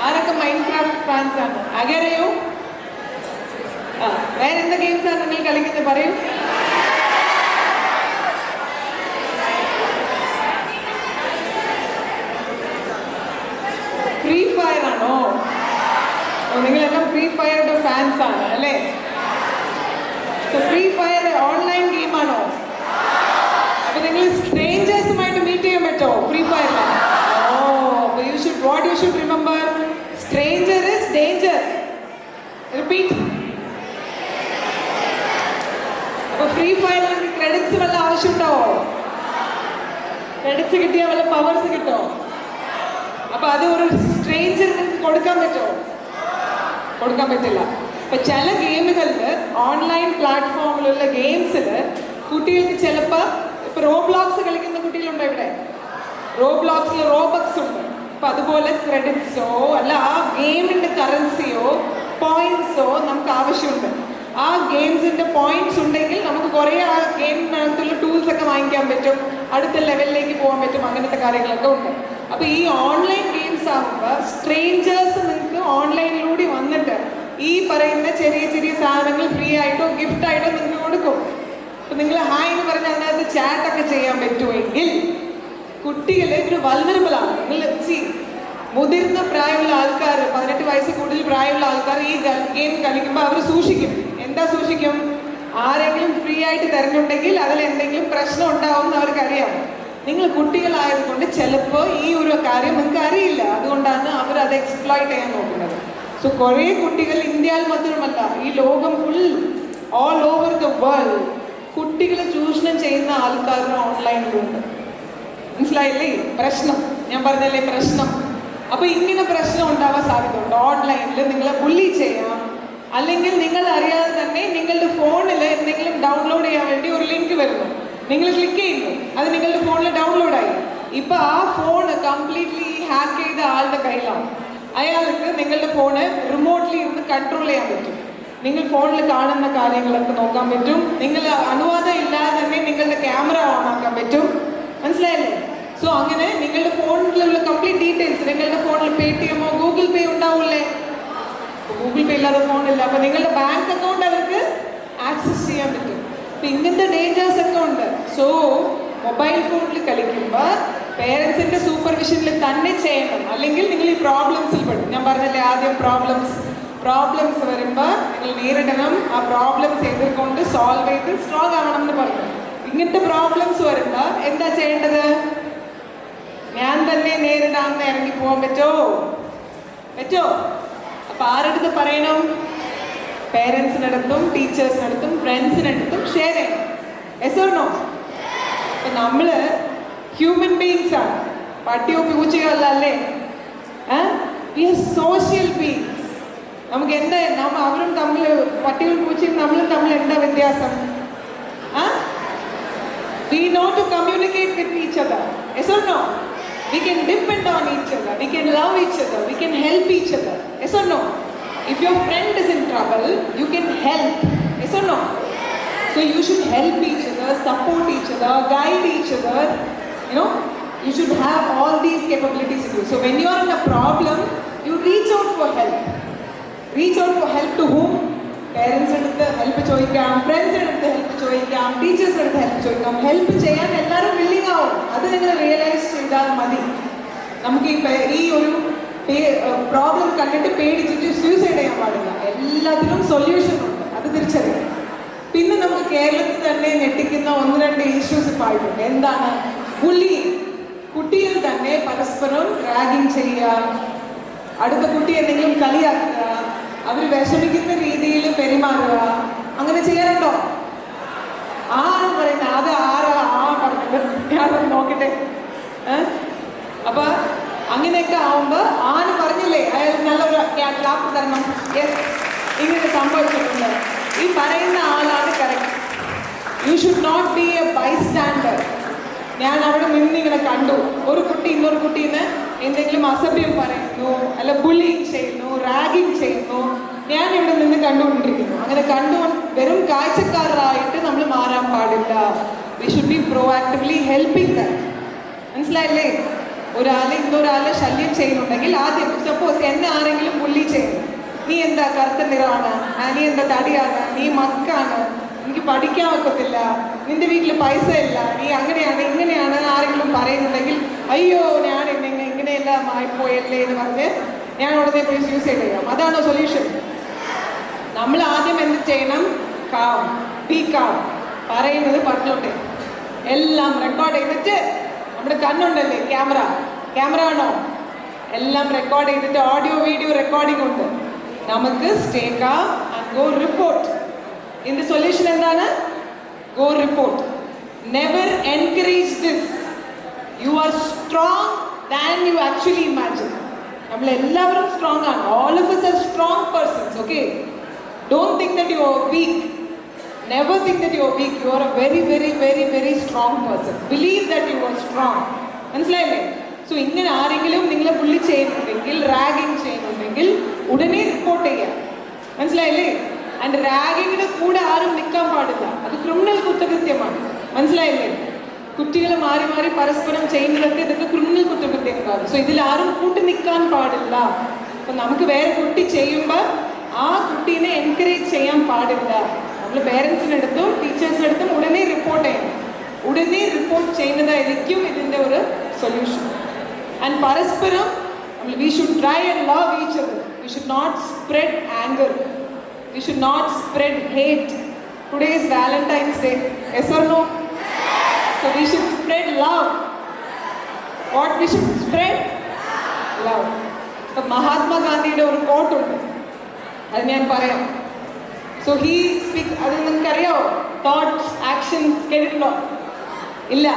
ആരൊക്കെ മൈൻക്രാഫ്റ്റ് ഫാൻസ് ആണ്? അകരയോ? വേറെ എന്ത് ഗെയിംസ് ആണ് നിങ്ങൾ കളിക്കുന്നത്? പറയൂ. ഫ്രീ ഫയർ ആണോ? നിങ്ങളെല്ലാം ഫ്രീ ഫയറിന്റെ ഫാൻസ് ആണ് അല്ലേ? ഫ്രീ ഫയർ ഓൺലൈൻ ഗെയിമാണോ? അപ്പൊ നിങ്ങൾ സ്ട്രേഞ്ചേഴ്സുമായിട്ട് മീറ്റ് ചെയ്യാൻ പറ്റുമോ ഫ്രീ ഫയറിൽ? What you should remember, stranger is danger. Repeat. അപ്പോൾ ഫ്രീ ഫയറിൽ ക്രെഡിറ്റ്സ് വല്ല ആവശ്യമുണ്ടോ? ക്രെഡിറ്റ്സ് കിട്ടിയാൽ വല്ല പവേഴ്സ് കിട്ടോ? അപ്പോൾ അത് ഒരു സ്ട്രേഞ്ചറിന് കൊടുക്കാൻ പറ്റുമോ? കൊടുക്കാൻ പറ്റില്ല. ഇപ്പം ചില ഗെയിമുകളിൽ, ഓൺലൈൻ പ്ലാറ്റ്ഫോമിലുള്ള ഗെയിംസിൽ കുട്ടികൾക്ക് ചിലപ്പോൾ ഇപ്പോൾ റോബ്ലോക്സ് കളിക്കുന്ന കുട്ടികളുണ്ടോ ഇവിടെ? റോബ്ലോക്സിൽ റോബക്സ് ഉണ്ട്. അപ്പം അതുപോലെ ക്രെഡിറ്റ്സോ അല്ല ആ ഗെയിമിൻ്റെ കറൻസിയോ പോയിന്റ്സോ നമുക്ക് ആവശ്യമുണ്ട്. ആ ഗെയിംസിൻ്റെ പോയിന്റ്സ് ഉണ്ടെങ്കിൽ നമുക്ക് കുറേ ആ ഗെയിമിനകത്തുള്ള ടൂൾസ് ഒക്കെ വാങ്ങിക്കാൻ പറ്റും, അടുത്ത ലെവലിലേക്ക് പോകാൻ പറ്റും, അങ്ങനത്തെ കാര്യങ്ങളൊക്കെ ഉണ്ട്. അപ്പോൾ ഈ ഓൺലൈൻ ഗെയിംസ് ആകുമ്പോൾ സ്ട്രേഞ്ചേഴ്സ് നിങ്ങൾക്ക് ഓൺലൈനിലൂടെ വന്നിട്ട് ഈ പറയുന്ന ചെറിയ ചെറിയ സാധനങ്ങൾ ഫ്രീ ആയിട്ടോ ഗിഫ്റ്റായിട്ടോ നിങ്ങൾക്ക് കൊടുക്കും. അപ്പം നിങ്ങൾ ഹായ് എന്ന് പറഞ്ഞാൽ അതിനകത്ത് ചാറ്റൊക്കെ ചെയ്യാൻ പറ്റുമെങ്കിൽ കുട്ടികൾ ഇതിന് വൾനറബിൾ ആണ്. നിങ്ങൾ മുതിർന്ന പ്രായമുള്ള ആൾക്കാർ, 18 വയസ്സ് കൂടുതൽ പ്രായമുള്ള ആൾക്കാർ ഈ ഗെയിം കളിക്കുമ്പോൾ അവർ സൂക്ഷിക്കും. എന്താ സൂക്ഷിക്കും? ആരെങ്കിലും ഫ്രീ ആയിട്ട് തരുന്നുണ്ടെങ്കിൽ അതിൽ എന്തെങ്കിലും പ്രശ്നം ഉണ്ടാവും എന്ന് അവർക്കറിയാം. നിങ്ങൾ കുട്ടികളായതുകൊണ്ട് ചിലപ്പോൾ ഈ ഒരു കാര്യം നിങ്ങൾക്ക് അറിയില്ല, അതുകൊണ്ടാണ് അവർ അത് എക്സ്പ്ലോയിറ്റ് ചെയ്യാൻ നോക്കുന്നത്. സോ കുറേ കുട്ടികൾ ഇന്ത്യയിൽ മാത്രമല്ല ഈ ലോകം full all over the world കുട്ടികളെ ചൂഷണം ചെയ്യുന്ന ആൾക്കാർ ഓൺലൈനിലുണ്ട്. മനസ്സിലായില്ലേ? പ്രശ്നം ഞാൻ പറഞ്ഞല്ലേ, പ്രശ്നം. അപ്പോൾ ഇങ്ങനെ പ്രശ്നം ഉണ്ടാവാൻ സാധ്യതയുണ്ട്. ഓൺലൈനിൽ നിങ്ങളെ ബുള്ളി ചെയ്യാം, അല്ലെങ്കിൽ നിങ്ങൾ അറിയാതെ തന്നെ നിങ്ങളുടെ ഫോണിൽ എന്തെങ്കിലും ഡൗൺലോഡ് ചെയ്യാൻ വേണ്ടി ഒരു ലിങ്ക് വരുന്നു, നിങ്ങൾ ക്ലിക്ക് ചെയ്യുന്നു, അത് നിങ്ങളുടെ ഫോണിൽ ഡൗൺലോഡായി. ഇപ്പോൾ ആ ഫോൺ കംപ്ലീറ്റ്ലി ഹാക്ക് ചെയ്ത ആളുടെ കയ്യിലാണ്. അയാൾക്ക് നിങ്ങളുടെ ഫോണ് റിമോട്ട്ലി ഇരുന്ന് കൺട്രോൾ ചെയ്യാൻ പറ്റും. നിങ്ങൾ ഫോണിൽ കാണുന്ന കാര്യങ്ങളൊക്കെ നോക്കാൻ പറ്റും. നിങ്ങൾ അനുവാദം ഇല്ലാതെ തന്നെ നിങ്ങളുടെ ക്യാമറ ഓൺ ആക്കാൻ പറ്റും. മനസ്സിലായല്ലേ? സോ അങ്ങനെ നിങ്ങളുടെ ഫോണിലുള്ള കംപ്ലീറ്റ് ഡീറ്റെയിൽസ്, നിങ്ങളുടെ ഫോണിൽ Paytm ഗൂഗിൾ പേ ഉണ്ടാവില്ലേ? ഗൂഗിൾ പേ ഇല്ലാതെ ഫോണില്ല. അപ്പോൾ നിങ്ങളുടെ ബാങ്ക് അക്കൗണ്ട് അവർക്ക് ആക്സസ് ചെയ്യാൻ പറ്റും. അപ്പം ഇങ്ങനത്തെ ഡേഞ്ചേഴ്സ് ഒക്കെ ഉണ്ട്. സോ മൊബൈൽ ഫോണിൽ കളിക്കുമ്പോൾ പേരൻസിൻ്റെ സൂപ്പർവിഷനിൽ തന്നെ ചെയ്യണം, അല്ലെങ്കിൽ നിങ്ങൾ ഈ പ്രോബ്ലംസിൽ പെടും. ഞാൻ പറഞ്ഞില്ലേ ആദ്യം പ്രോബ്ലംസ് വരുമ്പോൾ നിങ്ങൾ നേരിടണം. ആ പ്രോബ്ലംസ് എതിർക്കൊണ്ട് സോൾവ് ചെയ്ത് സ്ട്രോങ് ആവണം എന്ന് പറഞ്ഞു. ഇങ്ങനത്തെ പ്രോബ്ലംസ് വരുമ്പോൾ എന്താ ചെയ്യേണ്ടത്? ഞാൻ തന്നെ നേരിടാമെന്ന് ഇറങ്ങി പോകാൻ പറ്റോ? അപ്പൊ ആരടുത്ത് പറയണം? പേരൻസിനടുത്തും ടീച്ചേഴ്സിനടുത്തും ഫ്രണ്ട്സിനടുത്തും ഷെയർ ചെയ്യണം. Yes or no? അപ്പൊ നമ്മള് ഹ്യൂമൻ ബീങ്സ് ആണ്, പട്ടിയോ പൂച്ചയോ അല്ല അല്ലേ? We are social beings. നമുക്ക് എന്താ അവരും തമ്മിൽ, പട്ടികളും പൂച്ചയും നമ്മളും തമ്മിൽ എന്താ വ്യത്യാസം? We know to communicate with each other. Yes or no? We can depend on each other. We can love each other. We can help each other. Yes or no? If your friend is in trouble, you can help. Yes or no? So you should help each other, support each other, guide each other. You know, you should have all these capabilities in you. So when you are in a problem, you reach out for help. Reach out for help to whom? Parents അടുത്ത് help ചോദിക്കാം, ഫ്രണ്ട്സിൻ്റെ അടുത്ത് help ചോദിക്കാം, ടീച്ചേഴ്സിൻ്റെ അടുത്ത് help ചോദിക്കാം. Help ചെയ്യാൻ എല്ലാവരും willing ആവും. അത് നിങ്ങൾ റിയലൈസ് ചെയ്താൽ മതി. നമുക്ക് ഈ ഒരു പ്രോബ്ലം കണ്ടിട്ട് പേടിച്ചിട്ട് സൂസൈഡ് ചെയ്യാൻ പാടില്ല. എല്ലാത്തിനും സൊല്യൂഷൻ ഉണ്ട്, അത് തിരിച്ചറിയാം. പിന്നെ നമുക്ക് കേരളത്തിൽ തന്നെ ഞെട്ടിക്കുന്ന 1-2 ഇഷ്യൂസ് ഇപ്പോൾ ആയിട്ടുണ്ട്. എന്താണ്? ബുള്ളിങ്. കുട്ടികൾ തന്നെ പരസ്പരം റാഗിങ് ചെയ്യുക, അടുത്ത കുട്ടി എന്തെങ്കിലും കളിയാക്കുക, അവർ വിഷമിക്കുന്ന രീതിയിൽ പെരുമാറുക, അങ്ങനെ ചെയ്യാറുണ്ടോ? ആരാണ് പറയുന്നത്? അത് പറഞ്ഞത്? ഞാനൊന്ന് നോക്കട്ടെ. അപ്പൊ അങ്ങനെയൊക്കെ ആവുമ്പോ പറഞ്ഞില്ലേ അയാൾ നല്ലൊരു ക്ലാപ്പ് തരണം. യെസ്, ഇങ്ങനെ സംഭവിച്ചിട്ടുണ്ട്. ഈ പറയുന്ന ആളാണ് correct. You should not be a bystander. ഞാൻ അവിടെ നിന്നിങ്ങനെ കണ്ടു, ഒരു കുട്ടി ഇന്നൊരു കുട്ടീനെ എന്തെങ്കിലും അസഭ്യം പറയുന്നു, അല്ല ബുള്ളിങ് ചെയ്യുന്നു, റാഗിങ് ചെയ്യുന്നു, ഞാൻ ഇവിടെ നിന്ന് കണ്ടുകൊണ്ടിരിക്കുന്നു. അങ്ങനെ വെറും കാഴ്ചക്കാരായിട്ട് നമ്മൾ മാറാൻ പാടില്ല. We should be proactively helping them. മനസ്സിലായില്ലേ? ഇന്നൊരാളെ ശല്യം ചെയ്യുന്നുണ്ടെങ്കിൽ ആദ്യം, സപ്പോസ് എന്നെ ആരെങ്കിലും ബുള്ളി ചെയ്യുന്നു, നീ എന്താ കറുത്ത നിറമാണ്, നീ എന്താ തടിയാണ്, നീ മക്കാണ്, എനിക്ക് പഠിക്കാൻ ഒക്കത്തില്ല, നിന്റെ വീട്ടിൽ പൈസ ഇല്ല, നീ അങ്ങനെയാണ് ഇങ്ങനെയാണ് ആരെങ്കിലും പറയുന്നുണ്ടെങ്കിൽ, അയ്യോ ഞാൻ ഇങ്ങനെയെല്ലാം ആയിപ്പോയല്ലേ എന്ന് പറഞ്ഞ് ഞാൻ ഉടനെ പോയി സൂസൈഡ് ചെയ്യാം. അതാണോ സൊല്യൂഷൻ? നമ്മൾ ആദ്യം എന്ത് ചെയ്യണം? B calm. പറയുന്നത് പറഞ്ഞോട്ടെ, എല്ലാം റെക്കോർഡ് ചെയ്തിട്ട്, നമ്മുടെ കണ്ണുണ്ടല്ലേ ക്യാമറ ആണോ, എല്ലാം റെക്കോർഡ് ചെയ്തിട്ട് ഓഡിയോ വീഡിയോ റെക്കോർഡിംഗ് ഉണ്ട്. നമുക്ക് stay calm and go report. ഇതിന്റെ സൊല്യൂഷൻ എന്താണ്? Go report. Never encourage this. You are strong than you actually imagine. നമ്മൾ എല്ലാവരും സ്ട്രോങ് ആണ്. All of us are strong persons. Okay, don't think that you are weak. Never think that you are weak. You are a very very very very strong person. Believe that you are strong. മനസ്സിലായില്ലേ? So ഇങ്ങനെ ആരെങ്കിലും നിങ്ങളെ bully ചെയ്യുന്നുണ്ടെങ്കിൽ, ragging ചെയ്യുന്നുണ്ടെങ്കിൽ ഉടനെ report ചെയ്യാം. മനസ്സിലായില്ലേ? And റാഗിങ്ങിന്റെ കൂടെ ആരും നിൽക്കാൻ പാടില്ല. അത് ക്രിമിനൽ കുറ്റകൃത്യമാണ്. മനസ്സിലായില്ലേ? കുട്ടികൾ മാറി മാറി പരസ്പരം ചെയ്യുന്നതൊക്കെ ഇതൊക്കെ ക്രിമിനൽ കുറ്റകൃത്യങ്ങളാണ്. സോ ഇതിൽ ആരും കൂട്ടി നിൽക്കാൻ പാടില്ല. അപ്പൊ നമുക്ക് വേറെ കുട്ടി ചെയ്യുമ്പോൾ ആ കുട്ടീനെ എൻകറേജ് ചെയ്യാൻ പാടില്ല. നമ്മൾ പേരൻസിനടുത്തും ടീച്ചേഴ്സിനടുത്തും ഉടനെ റിപ്പോർട്ട് ചെയ്യണം. ഉടനെ റിപ്പോർട്ട് ചെയ്യുന്നതായിരിക്കും ഇതിൻ്റെ ഒരു സൊല്യൂഷൻ. ആൻഡ് പരസ്പരം we should try and love each other. We should not spread anger. We should not spread hate. Today is Valentine's Day. Yes or no? So we should spread love. What we should spread? Love. So Mahatma Gandhiയുടെ ഒരു coat ഉണ്ട്, അത് ഞാൻ പറയാം. So he speaks, അത് നിങ്ങൾക്ക് അറിയാമോ? Thoughts, actions, കേട്ടിട്ടുണ്ടോ? ഇല്ല.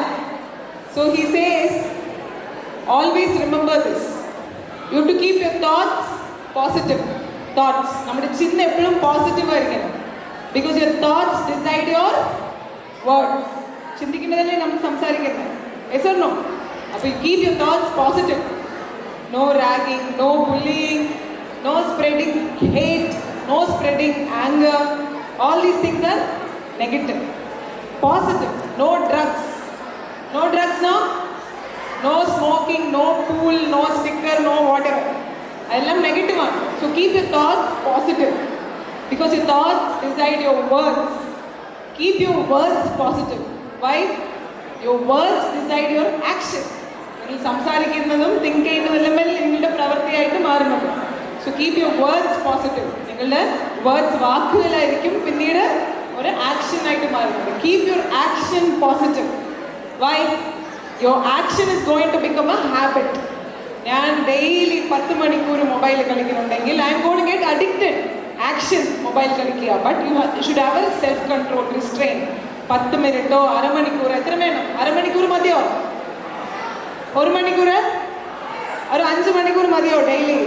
So he says, always remember this. You have to keep your thoughts positive. Thoughts, നമ്മുടെ ചിന്ത എപ്പോഴും പോസിറ്റീവ് ആയിരിക്കണം. Because your thoughts decide your words. ചിന്തിക്കുന്നതല്ലേ നമ്മൾ സംസാരിക്കുന്നത്. Yes or no? അപ്പോൾ you keep your thoughts positive. No ragging, no bullying, no spreading hate, no spreading anger. All these things are negative. Positive. No drugs. No drugs, no? No smoking, no pool, no sticker, no whatever. All negative one. So keep your thoughts positive. Because your thoughts decide your words. Keep your words positive. Why? Your words decide your action. നിങ്ങൾ സംസാരിക്കുന്നതും think ചെയ്യുന്നതെല്ലാം നിങ്ങളുടെ പ്രവൃത്തിയായിട്ട് മാറുന്നത്. So keep your words positive. നിങ്ങളുടെ words വാക്കുകളായിരിക്കും പിന്നീട് ഒരു ആക്ഷൻ ആയിട്ട് മാറുന്നത്. Keep your action positive. Why? Your action is going to become a habit. ഞാൻ ഡെയിലി 10 മണിക്കൂർ മൊബൈൽ കളിക്കുന്നുണ്ടെങ്കിൽ I am going to get addicted. Action mobile കളിക്കുക. But you should have a self control, restrain. 10 മിനിറ്റോ അരമണിക്കൂർ എത്ര വേണം? അരമണിക്കൂർ മതിയോ? 1 മണിക്കൂർ? ഒരു 5 മണിക്കൂർ മതിയോ ഡെയിലി?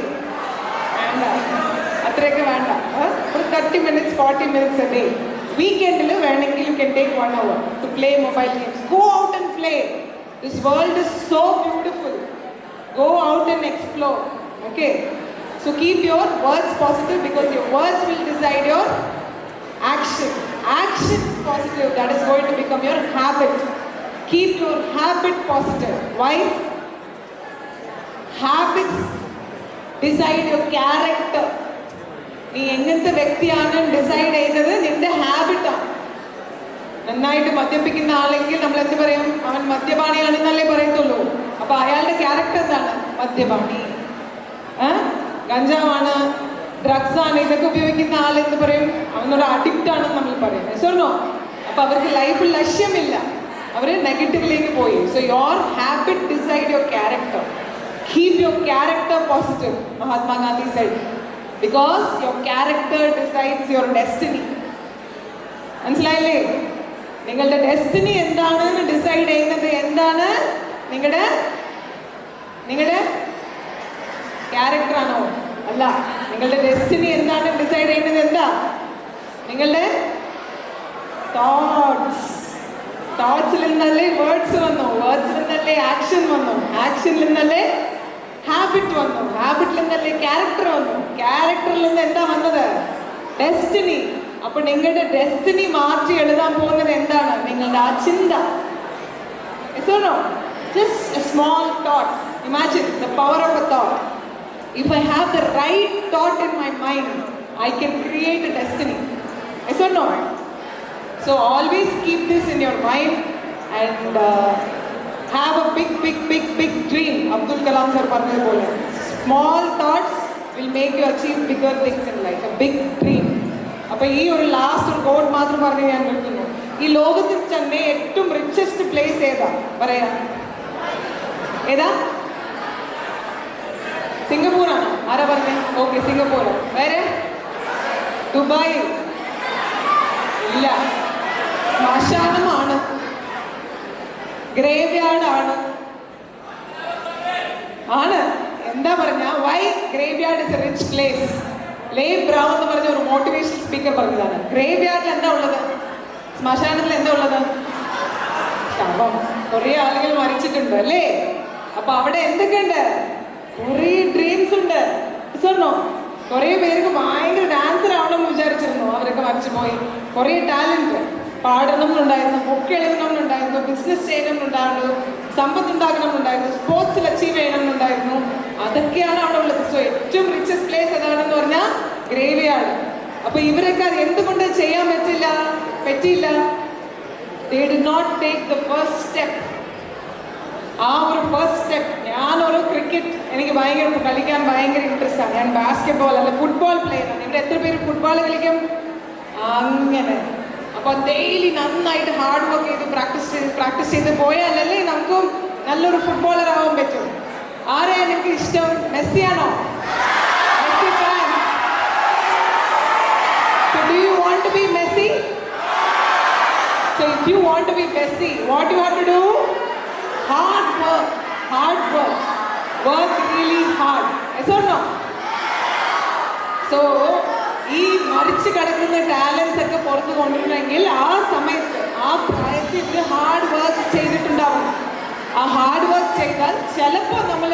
വേണ്ട, അത്രയൊക്കെ വേണ്ട. ഒരു 30 minutes 40 minutes a day. വീക്കെൻഡിൽ വേണമെങ്കിൽ you can take 1 hour to play mobile games. Go out and play. This world is so beautiful. Go out and explore. Okay, so keep your words positive because your words will decide your action. Actions positive, that is going to become your habit. Keep your habit positive. Why? Habits decide your character. നീ എങ്ങനത്തെ വ്യക്തിയാണ് decide ചെയ്തത് നിന്റെ ഹാബിറ്റാണ്. നന്നായിട്ട് മദ്യപിക്കുന്ന ആളെങ്കിൽ നമ്മൾ എന്ത് പറയും? അവൻ മദ്യപാനിയാണെന്നല്ലേ പറയത്തുള്ളൂ. അപ്പൊ അയാളുടെ ക്യാരക്ടർ എന്താണ്? മദ്യപാനി. ഗഞ്ചാവാണ്, ഡ്രഗ്സ് ആണ്, ഇതൊക്കെ ഉപയോഗിക്കുന്ന ആൾ എന്ത് പറയും? അവനൊരു അഡിക്റ്റ് ആണെന്ന് നമ്മൾ പറയും. സോർണോ? അപ്പൊ അവർക്ക് ലൈഫിൽ ലക്ഷ്യമില്ല, അവർ നെഗറ്റീവിലേക്ക് പോയി. So your habit decide your character. Keep your character positive. Mahatma Gandhi said, because your character decides your destiny. മനസ്സിലായില്ലേ? നിങ്ങളുടെ ഡെസ്റ്റിനി എന്താണെന്ന് ഡിസൈഡ് ചെയ്യുന്നത് എന്താണ്? നിങ്ങളുടെ ക്യാരക്ടർ ആണോ? അല്ല. നിങ്ങളുടെ ഡെസ്റ്റിനി എന്താണ് ഡിസൈഡ് ചെയ്യുന്നത്? എന്താ? നിങ്ങളുടെ തോട്ട്സ്. തോട്ട്സിൽ നിന്നല്ലേ വേർഡ്സ് വന്നു, വേർഡ്സിൽ നിന്നല്ലേ ആക്ഷൻ വന്നു, ആക്ഷനിൽ നിന്നല്ലേ ഹാബിറ്റ് വന്നു, ഹാബിറ്റിൽ നിന്നല്ലേ ക്യാരക്ടർ വന്നു, ക്യാരക്ടറിൽ നിന്ന് എന്താ വന്നത്? ഡെസ്റ്റിനി. അപ്പൊ നിങ്ങളുടെ ഡെസ്റ്റിനി മാറ്റി എഴുതാൻ പോകുന്നത് എന്താണ്? നിങ്ങളുടെ ആ ചിന്ത. Just a small thought. Imagine the power of a thought. If I have the right thought in my mind, I can create a destiny. Yes or no? So always keep this in your mind and have a big dream. Abdul Kalam sir പറഞ്ഞത് പോലെ small thoughts will make you achieve bigger things in life. A big dream. അപ്പൊ ഈ ഒരു last ഒരു code മാത്രം പറഞ്ഞ് ഞാൻ നിർത്തുന്നു. ഈ ലോകത്തിൽ തന്നെ ഏറ്റവും റിച്ചസ്റ്റ് പ്ലേസ് ഏതാ പറയാ? ഏതാ? സിംഗപ്പൂറാണോ? ആരാ പറഞ്ഞേ? Okay, Singapore. വേറെ? ദുബായ്? ഇല്ല. ശ്മശാനമാണ്, ഗ്രേവ് യാർഡ് ആണ്. എന്താ പറഞ്ഞ? Why graveyard is a rich place? Les Brown എന്ന് പറഞ്ഞ ഒരു മോട്ടിവേഷണൽ സ്പീക്കർ പറഞ്ഞതാണ്. ഗ്രേവ് യാർഡിൽ എന്താ ഉള്ളത്? ശ്മശാനത്തിൽ എന്താ ഉള്ളത്? ശവം. കുറെ ആളുകൾ മരിച്ചിട്ടുണ്ട് അല്ലേ? അപ്പൊ അവിടെ എന്തൊക്കെയുണ്ട്? കുറെ ഡ്രീംസ് ഉണ്ട്. സ്വർണ്ണോ? കുറെ പേർക്ക് ഭയങ്കര ഡാൻസർ ആവണമെന്ന് വിചാരിച്ചിരുന്നു, അവരൊക്കെ മരിച്ചു പോയി. കുറെ ടാലന്റ്, പാടണമെന്നുണ്ടായിരുന്നു, ബുക്ക് എഴുതണമെന്നുണ്ടായിരുന്നു, ബിസിനസ് ചെയ്യണമെന്നുണ്ടായിരുന്നു, സമ്പത്ത് ഉണ്ടാക്കണമെന്നുണ്ടായിരുന്നു, സ്പോർട്സിൽ അച്ചീവ് ചെയ്യണമെന്നുണ്ടായിരുന്നു. അതൊക്കെയാണ് അവിടെ ഉള്ളത്. സോ ഏറ്റവും റിച്ചസ്റ്റ് പ്ലേസ് ഏതാണെന്ന് പറഞ്ഞാൽ ഗ്രേവ് യാർഡ്. അപ്പൊ ഇവരൊക്കെ അത് എന്തുകൊണ്ട് ചെയ്യാൻ പറ്റിയില്ല? They did not take the first step. ആ ഒരു ഫസ്റ്റ് സ്റ്റെപ്പ്. ഞാനൊരു ക്രിക്കറ്റ് എനിക്ക് ഭയങ്കര കളിക്കാൻ ഭയങ്കര ഇൻട്രസ്റ്റ് ആണ്. ഞാൻ ബാസ്കറ്റ്ബോൾ അല്ല ഫുട്ബോൾ പ്ലെയർ ആണ്. ഇവിടെ എത്ര പേര് ഫുട്ബോൾ കളിക്കും? അങ്ങനെ. അപ്പൊ ഡെയിലി നന്നായിട്ട് ഹാർഡ് വർക്ക് ചെയ്ത് പ്രാക്ടീസ് ചെയ്ത് പോയാലല്ലേ നമുക്കും നല്ലൊരു ഫുട്ബോളർ ആവാൻ പറ്റും. ആരെയാണ് എനിക്ക് ഇഷ്ടം? മെസ്സിയാണോ? Messi fans. So do you want to be Messi? So if you want to be Messi, what you have to do? Hard work. Work really hard. Yes or no? So ഈ മരിച്ചു കിടക്കുന്ന talents ഒക്കെ പുറത്ത് കൊണ്ടുവരണമെങ്കിൽ ആ സമയത്ത് ആ പ്രായത്തിൽ ഇവർ ഹാർഡ് വർക്ക് ചെയ്തിട്ടുണ്ടാവും. ആ ഹാർഡ് വർക്ക് ചെയ്താൽ ചിലപ്പോൾ നമ്മൾ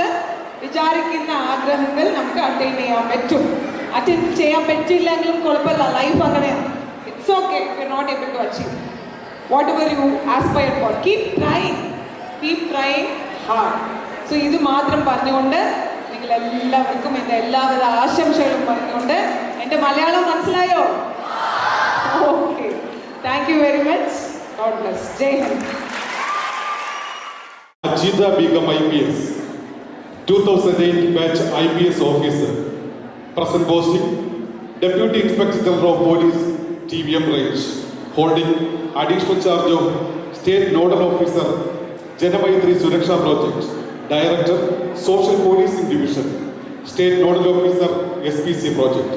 വിചാരിക്കുന്ന ആഗ്രഹങ്ങൾ നമുക്ക് അറ്റൈൻ ചെയ്യാൻ പറ്റില്ലെങ്കിലും കുഴപ്പമില്ല. ലൈഫ് അങ്ങനെയാണ്. It's okay if you not able to achieve whatever you aspire for. Keep trying hard. So ഇത് മാത്രം പറഞ്ഞുകൊണ്ട് നിങ്ങൾ എല്ലാവർക്കും എൻ്റെ എല്ലാവിധ ആശംസകളും പറഞ്ഞുകൊണ്ട് എൻ്റെ മലയാളം മനസ്സിലായോ? Okay, thank you very much. God bless. Jai Hind. Ajitha Begum IPS, 2008 batch IPS officer, present posting Deputy Inspector General of Police, TVM Range, holding additional charge of State Nodal Officer, Janamaitri Suraksha Project, Director, Social Policing Division, State Nodal Officer, SPC Project.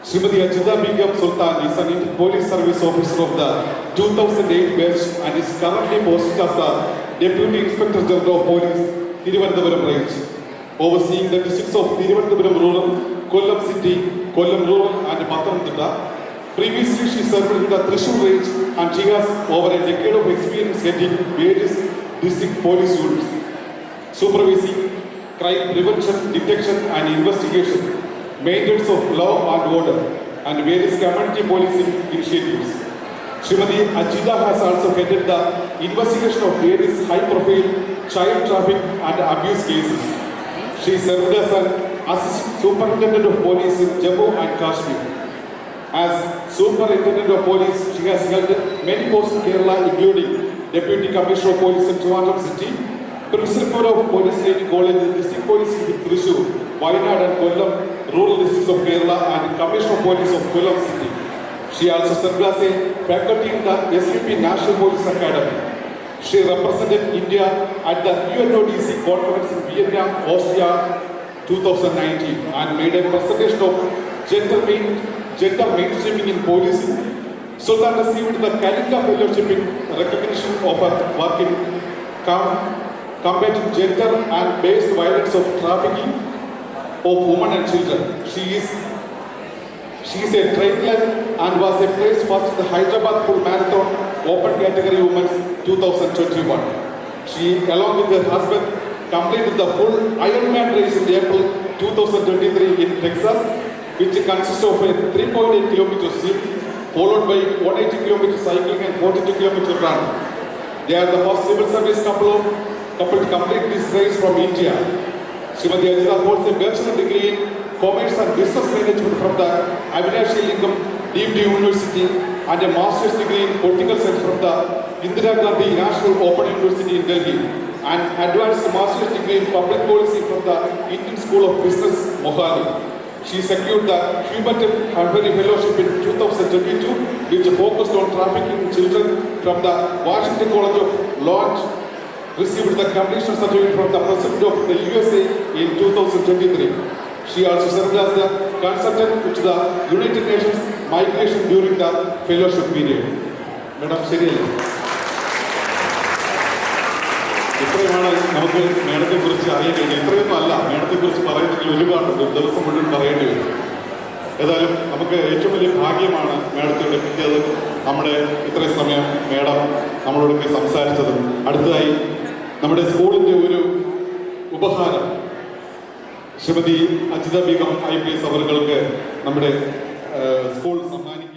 Srimati Ajita Begum Sultan is an Indian Police Service Officer of the 2008 batch and is currently posted as the Deputy Inspector General of Police, Thiruvananthapuram Branch, overseeing the districts of Thiruvananthapuram Rural, Kollam City, Kollam Rural and Pathanamthitta. Previously, she served in the Thrissur range and she has over a decade of experience heading various district police units, supervising crime prevention, detection and investigation, maintenance of law and order, and various community policing initiatives. Srimati Ajita has also headed the investigation of various high-profile child traffic and abuse cases. She served as an Assistant Superintendent of Police in Jammu and Kashmir. As Superintendent of Police, she has held many posts in Kerala, including Deputy Commissioner of Police in Trivandrum City, Principal of Police Training College, District Police in Thrissur, Wayanad and Kollam, Rural Districts of Kerala, and Commissioner of Police of Kollam City. She also served as a faculty in the SVP National Police Academy. She represented India at the UNODC conference in Vienna, Austria 2019 and made a presentation of gender mainstreaming in policing. Sultan received the Kalinga Fellowship in recognition of her work in combating gender and based violence of trafficking of women and children. She is a triathlete and was a place first in the Hyderabad Full Marathon Open Category Women's 2021. She, along with her husband, completed the full Ironman race in April 2023 in Texas, which consists of a 3.8 km swim, followed by 180 km cycling and 42 km run. They are the first civil service couple to complete this race from India. Srimati Ajita holds a bachelor degree in Commerce and Business Management from the Avinashi Lingam Deemed University and a master's degree in Political Science from the Indira Gandhi National Open University in Delhi and advanced master's degree in Public Policy from the Indian School of Business, Mohali. She secured the Huberton Hunbury Fellowship in 2022, which focused on trafficking children from the Washington College of Law and received the completion certificate from the President of the USA in 2023. She also served as the consultant to the United Nations Migration during the fellowship period. Madam, ശരിയല്ലേ? ഇത്രയുമാണ് നമുക്ക് മേഡത്തെ കുറിച്ച് അറിയാൻ കഴിഞ്ഞത്. ഇത്രയൊന്നും അല്ല, മേഡത്തെ കുറിച്ച് പറയുന്നതിൽ ഒരുപാടുണ്ട്, ദിവസം മുഴുവൻ പറയേണ്ടി വരും. ഏതായാലും നമുക്ക് ഏറ്റവും വലിയ ഭാഗ്യമാണ് മേഡത്തെ ഇവിടെ കിട്ടിയത്. നമ്മുടെ ഇത്രയും സമയം മേഡം നമ്മളോടൊക്കെ സംസാരിച്ചതും. അടുത്തതായി നമ്മുടെ സ്കൂളിൻ്റെ ഒരു ഉപഹാരം ശ്രീമതി അജിത ബീഗം IPS അവർക്ക് നമ്മുടെ school സമ്മാനിക്കുകയാണ്.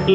Sa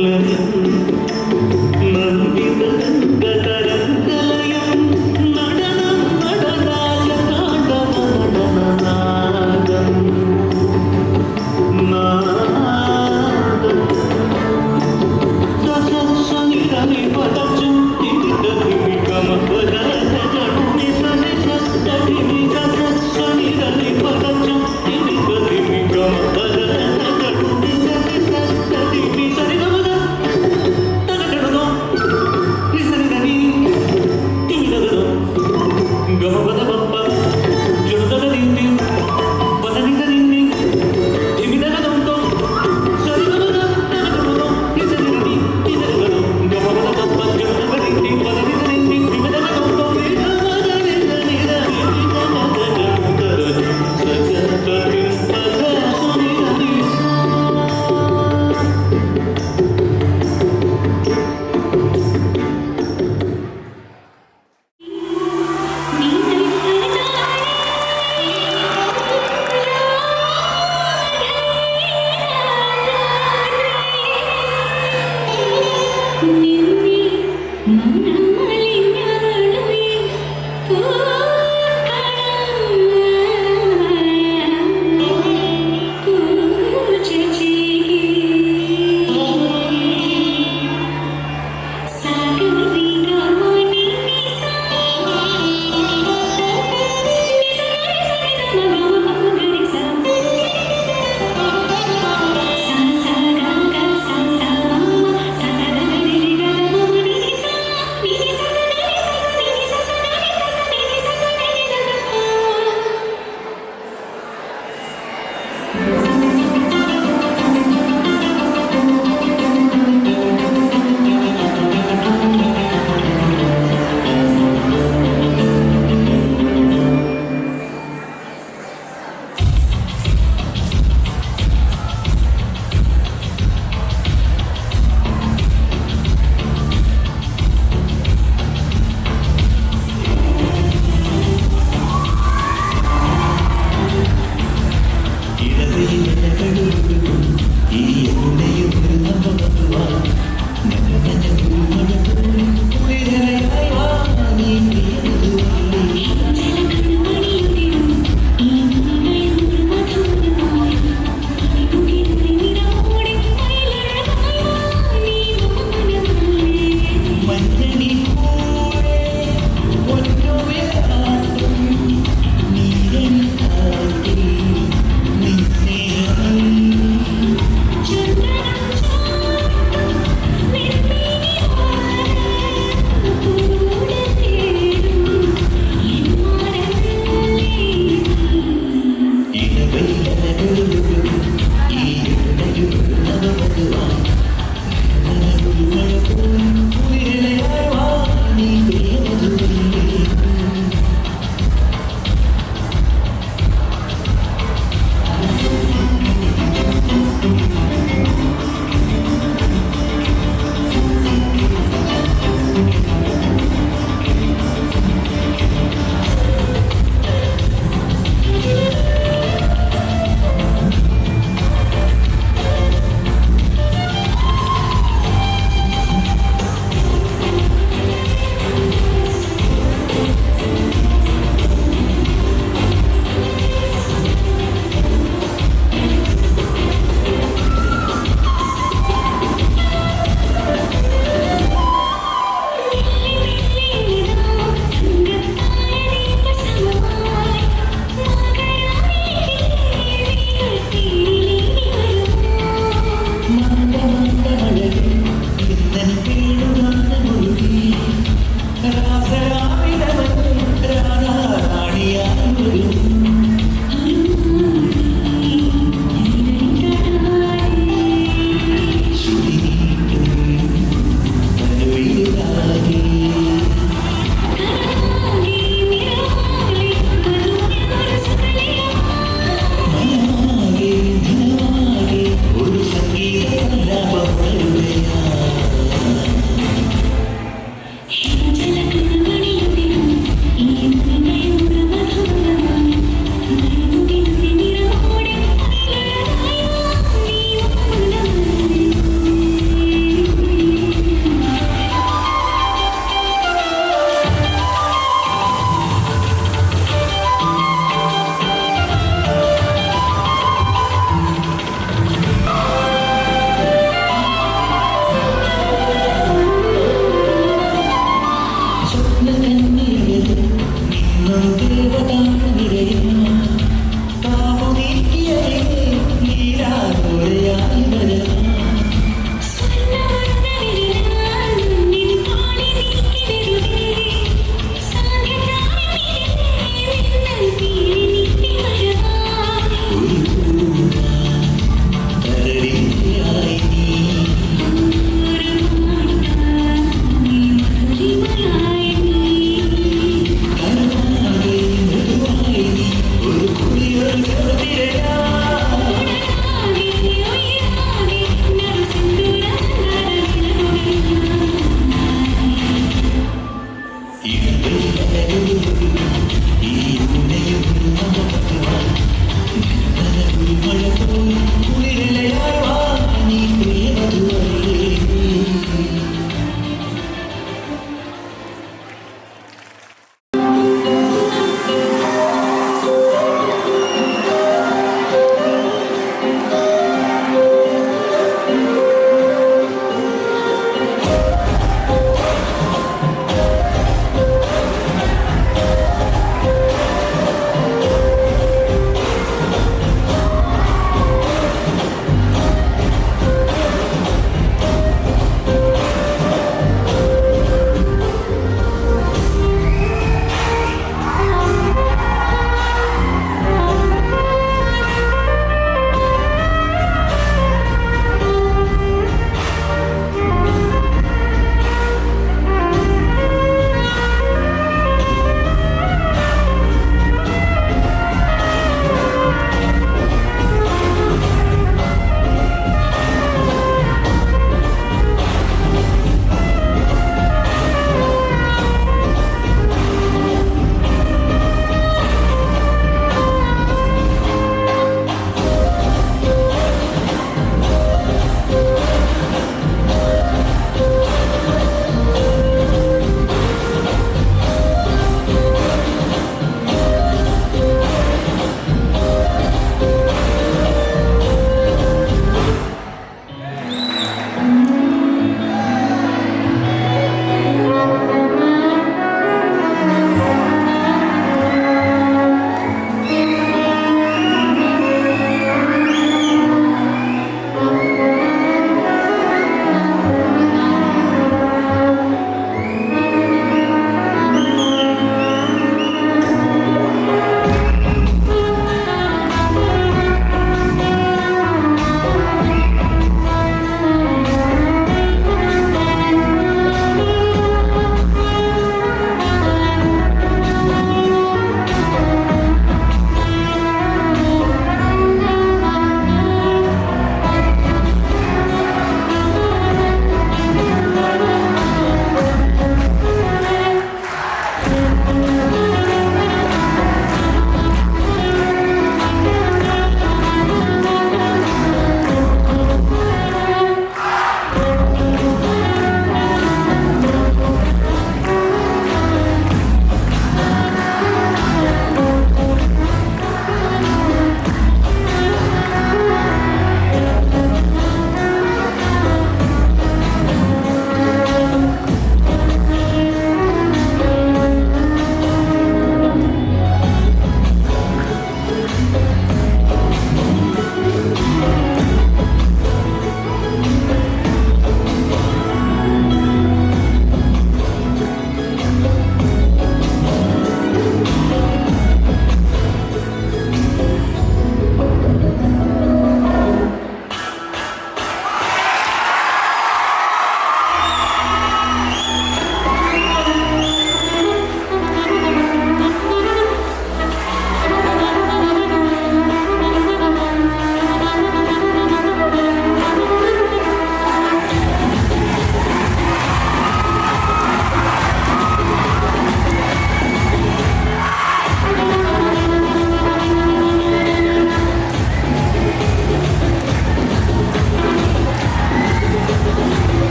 sa ga ga sa sa ma ma sa sa ga ga ri ri ga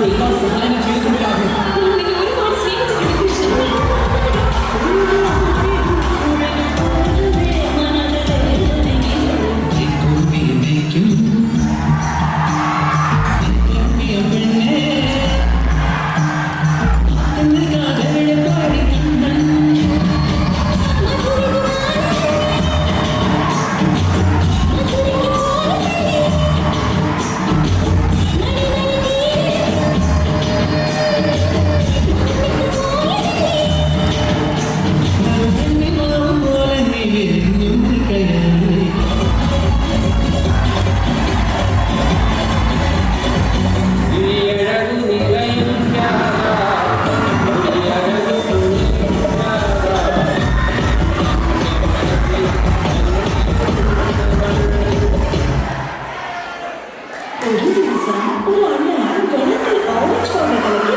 ഒരുപാട് സഹായം ചെയ്തിട്ടുണ്ട് രാഹുൽ. നിന്നെ ഒരുപാട് സ്നേഹിച്ചിട്ടുണ്ട് കൃഷ്ണ. ഒരു ദിവസം ഒരു അണ്ണൻ വെള്ളത്തിൽ ഓറഞ്ച് പൗഡർ കലക്കി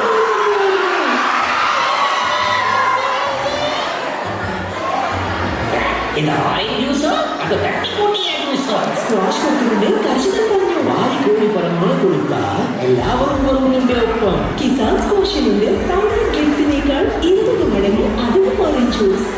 സ്ക്വാഷ് കൊടുത്തുകൊണ്ട് കർഷകൻ പറഞ്ഞു വാരിക്കോഴി പറമ്പ് കൊടുത്ത എല്ലാവരും പറമ്പിന്റെ ഒപ്പം. കിസാൻ സ്ക്വാഷിനുണ്ട് പൗഡർ ഡ്രിങ്ക്സിനേക്കാൾ 20 മടങ്ങ് അധികം ഓറഞ്ച് ജ്യൂസ്.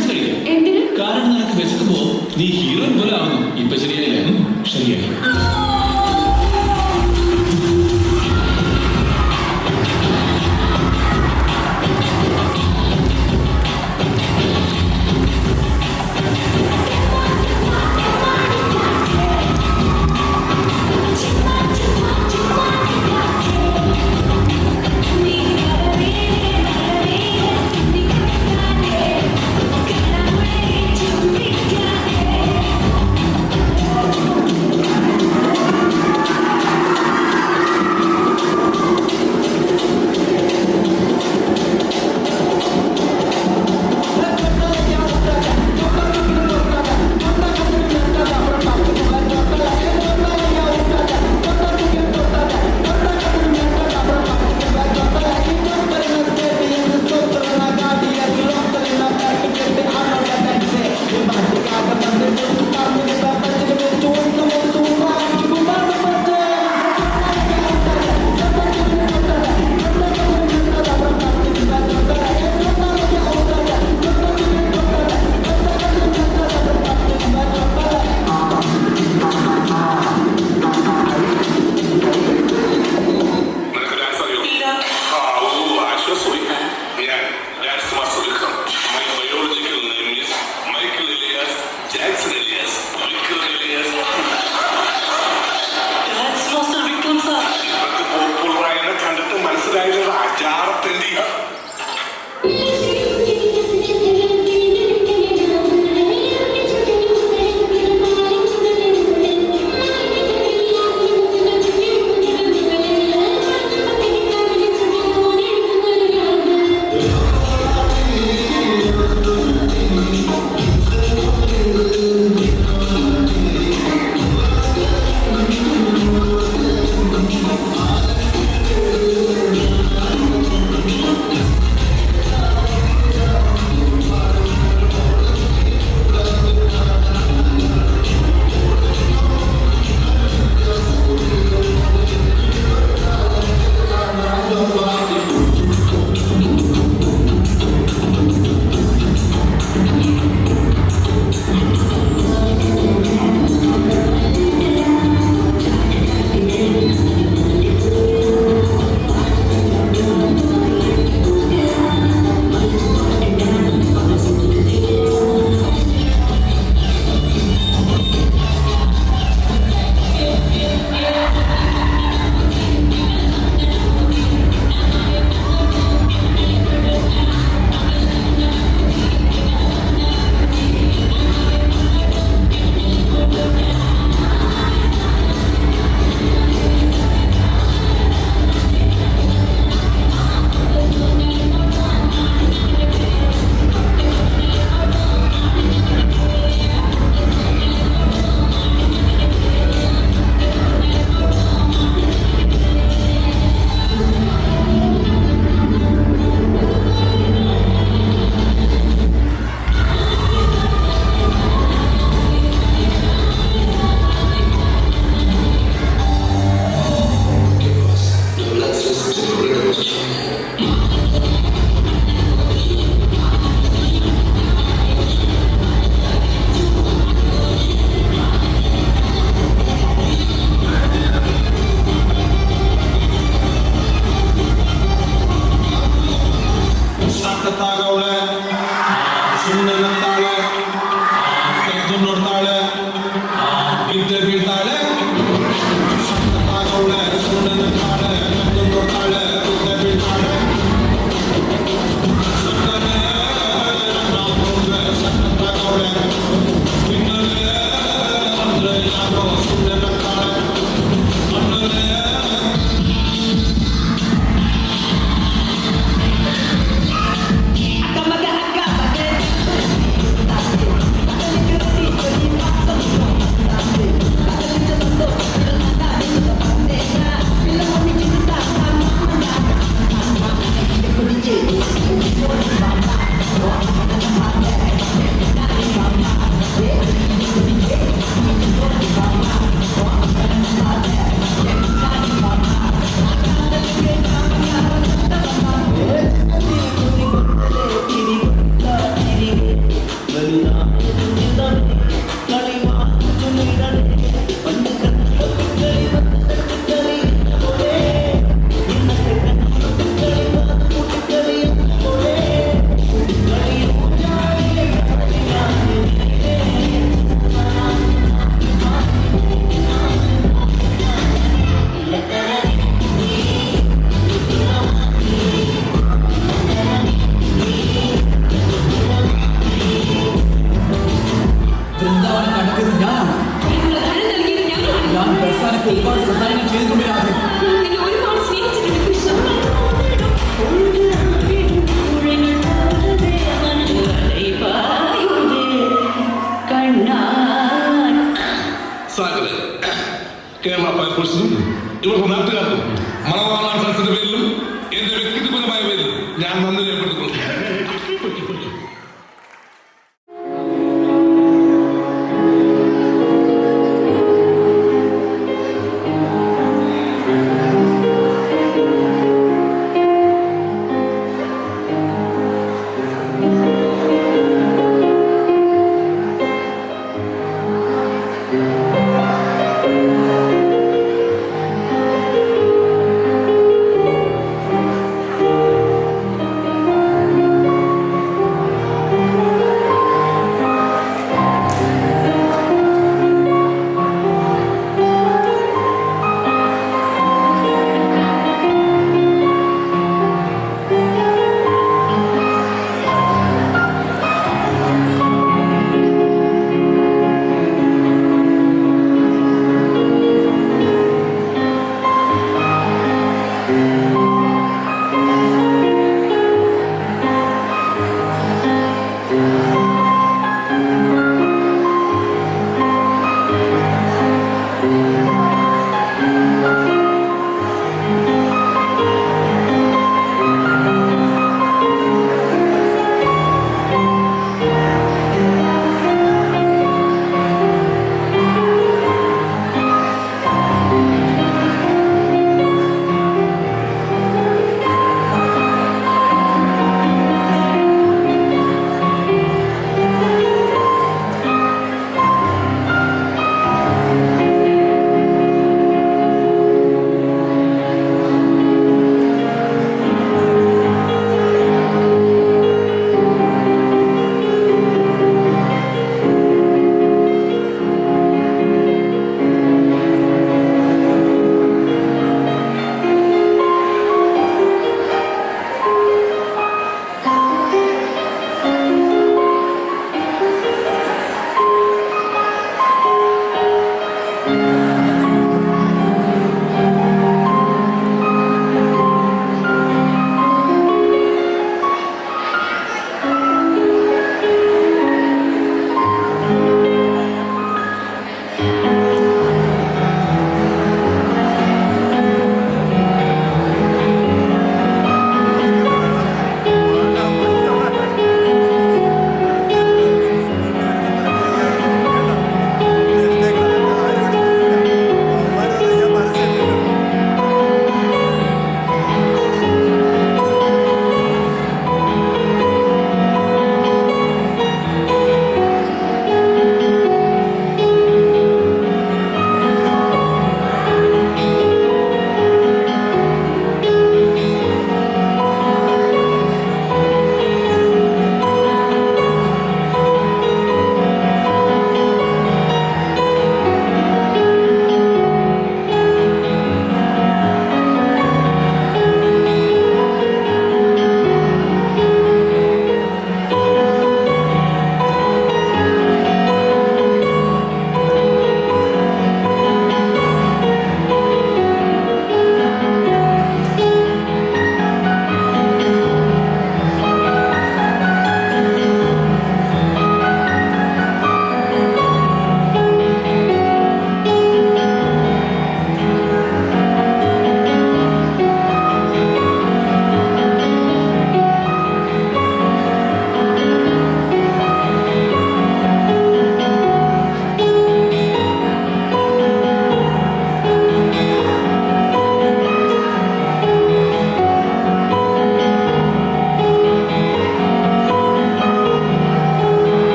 ന്യൂഡിൽസ് കഴിക്കാം. എന്തിന്? കാരണം നിനക്ക് വിശക്കുമ്പോ നീ ഹീറോയിൻ പോലെ ആവുന്നു. ഇപ്പൊ ശരിയായില്ലേ? ശരിയായി.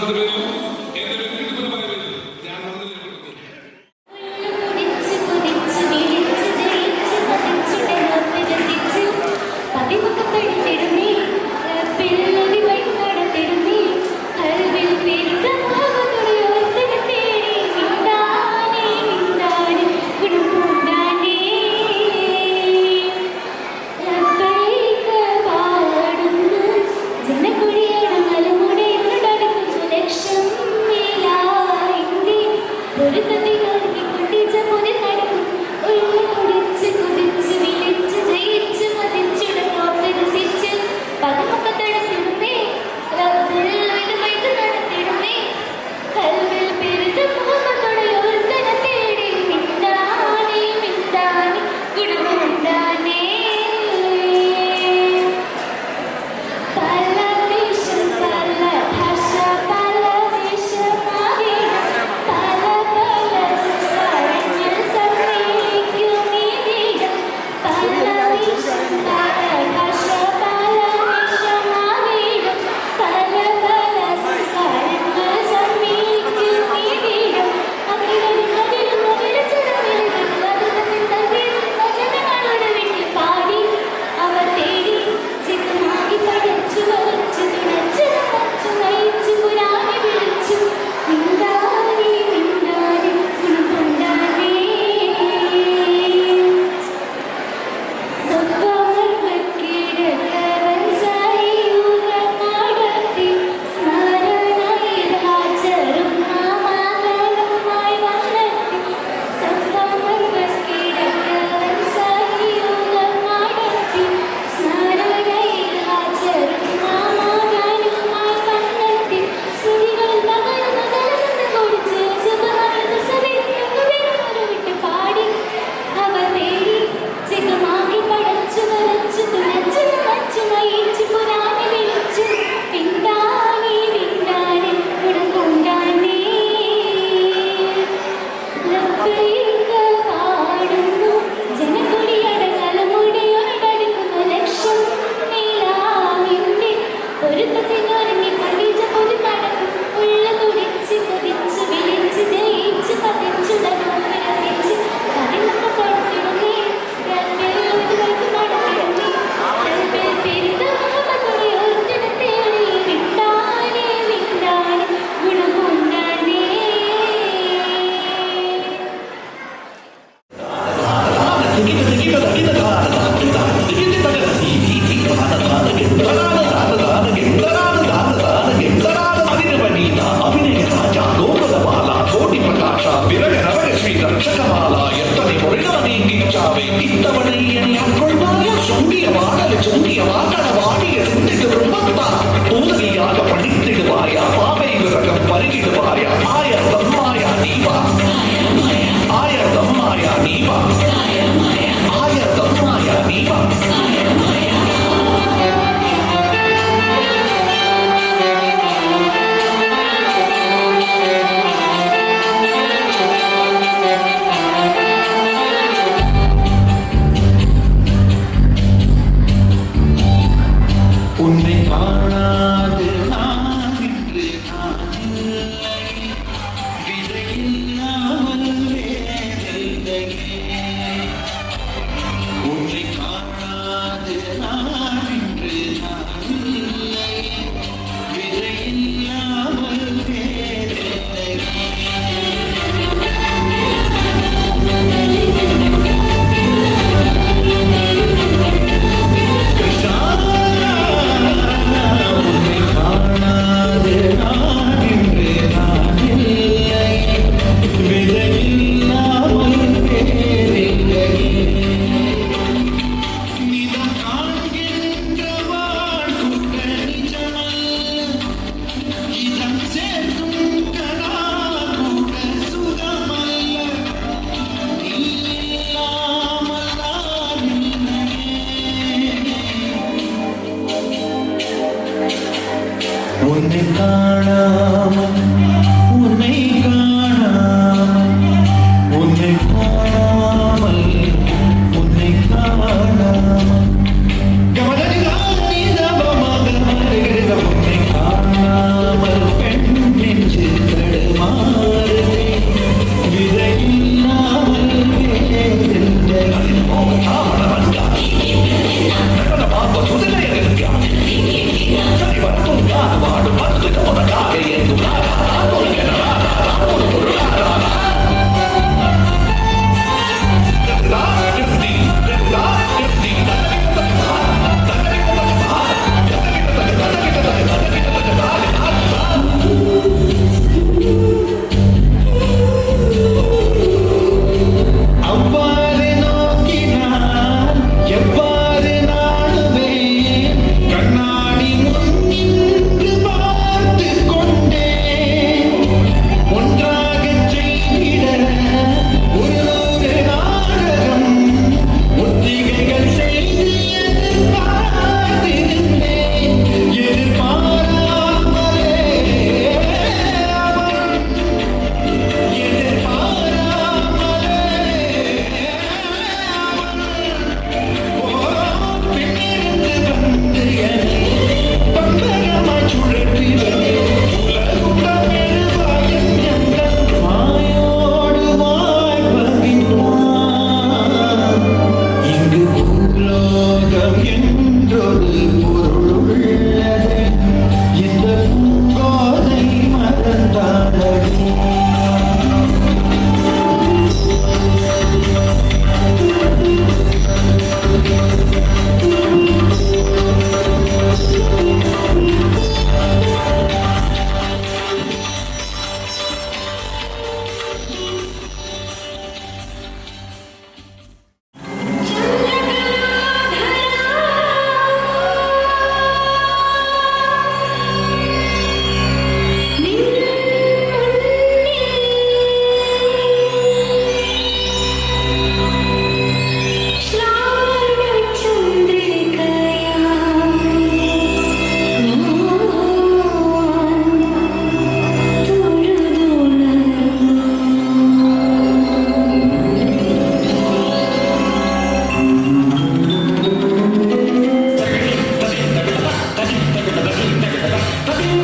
സമാധാനത്തിന്റെ പേരിലും എന്റെ വ്യക്തിപരമായ പേരിലും ഞാൻ നന്ദി രേഖപ്പെടുത്തുന്നു.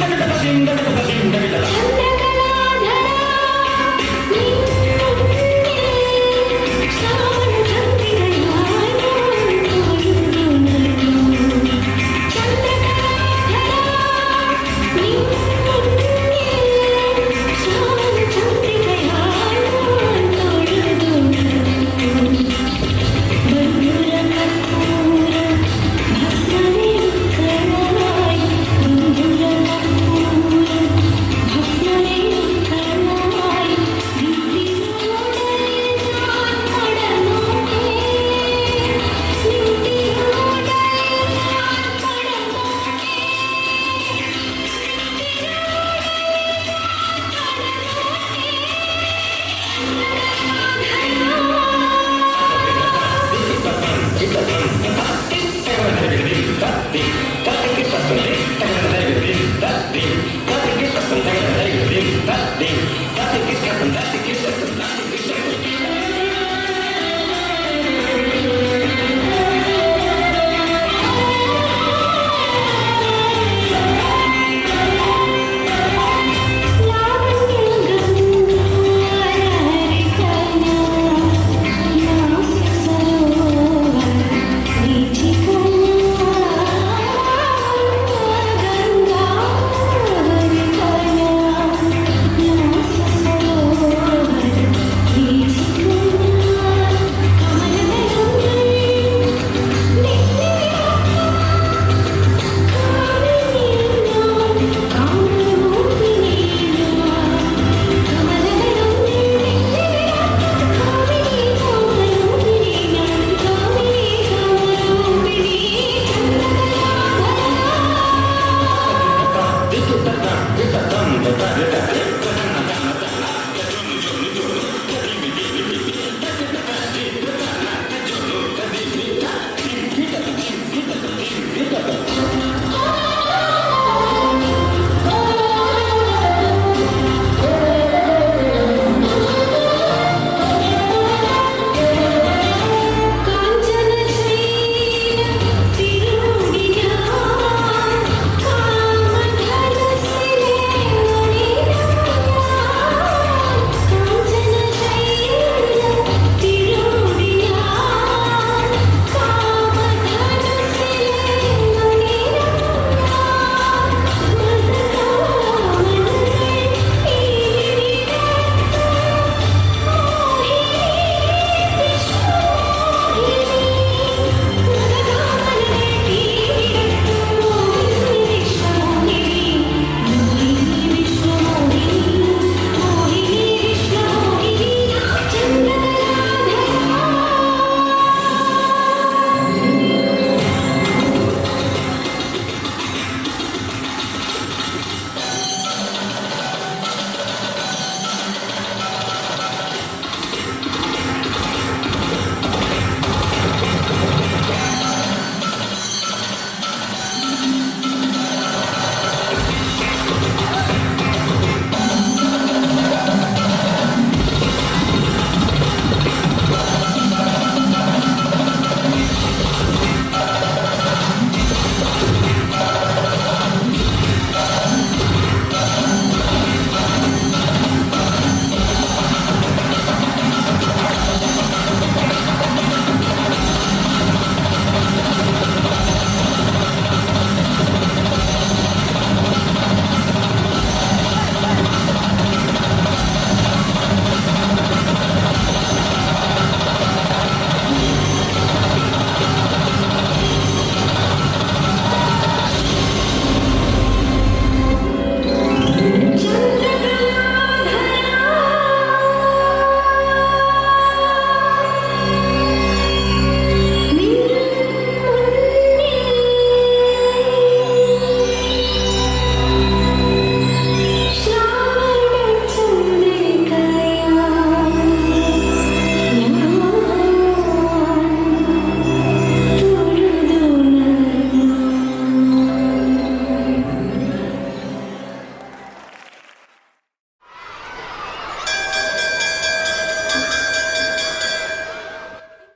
Thank you.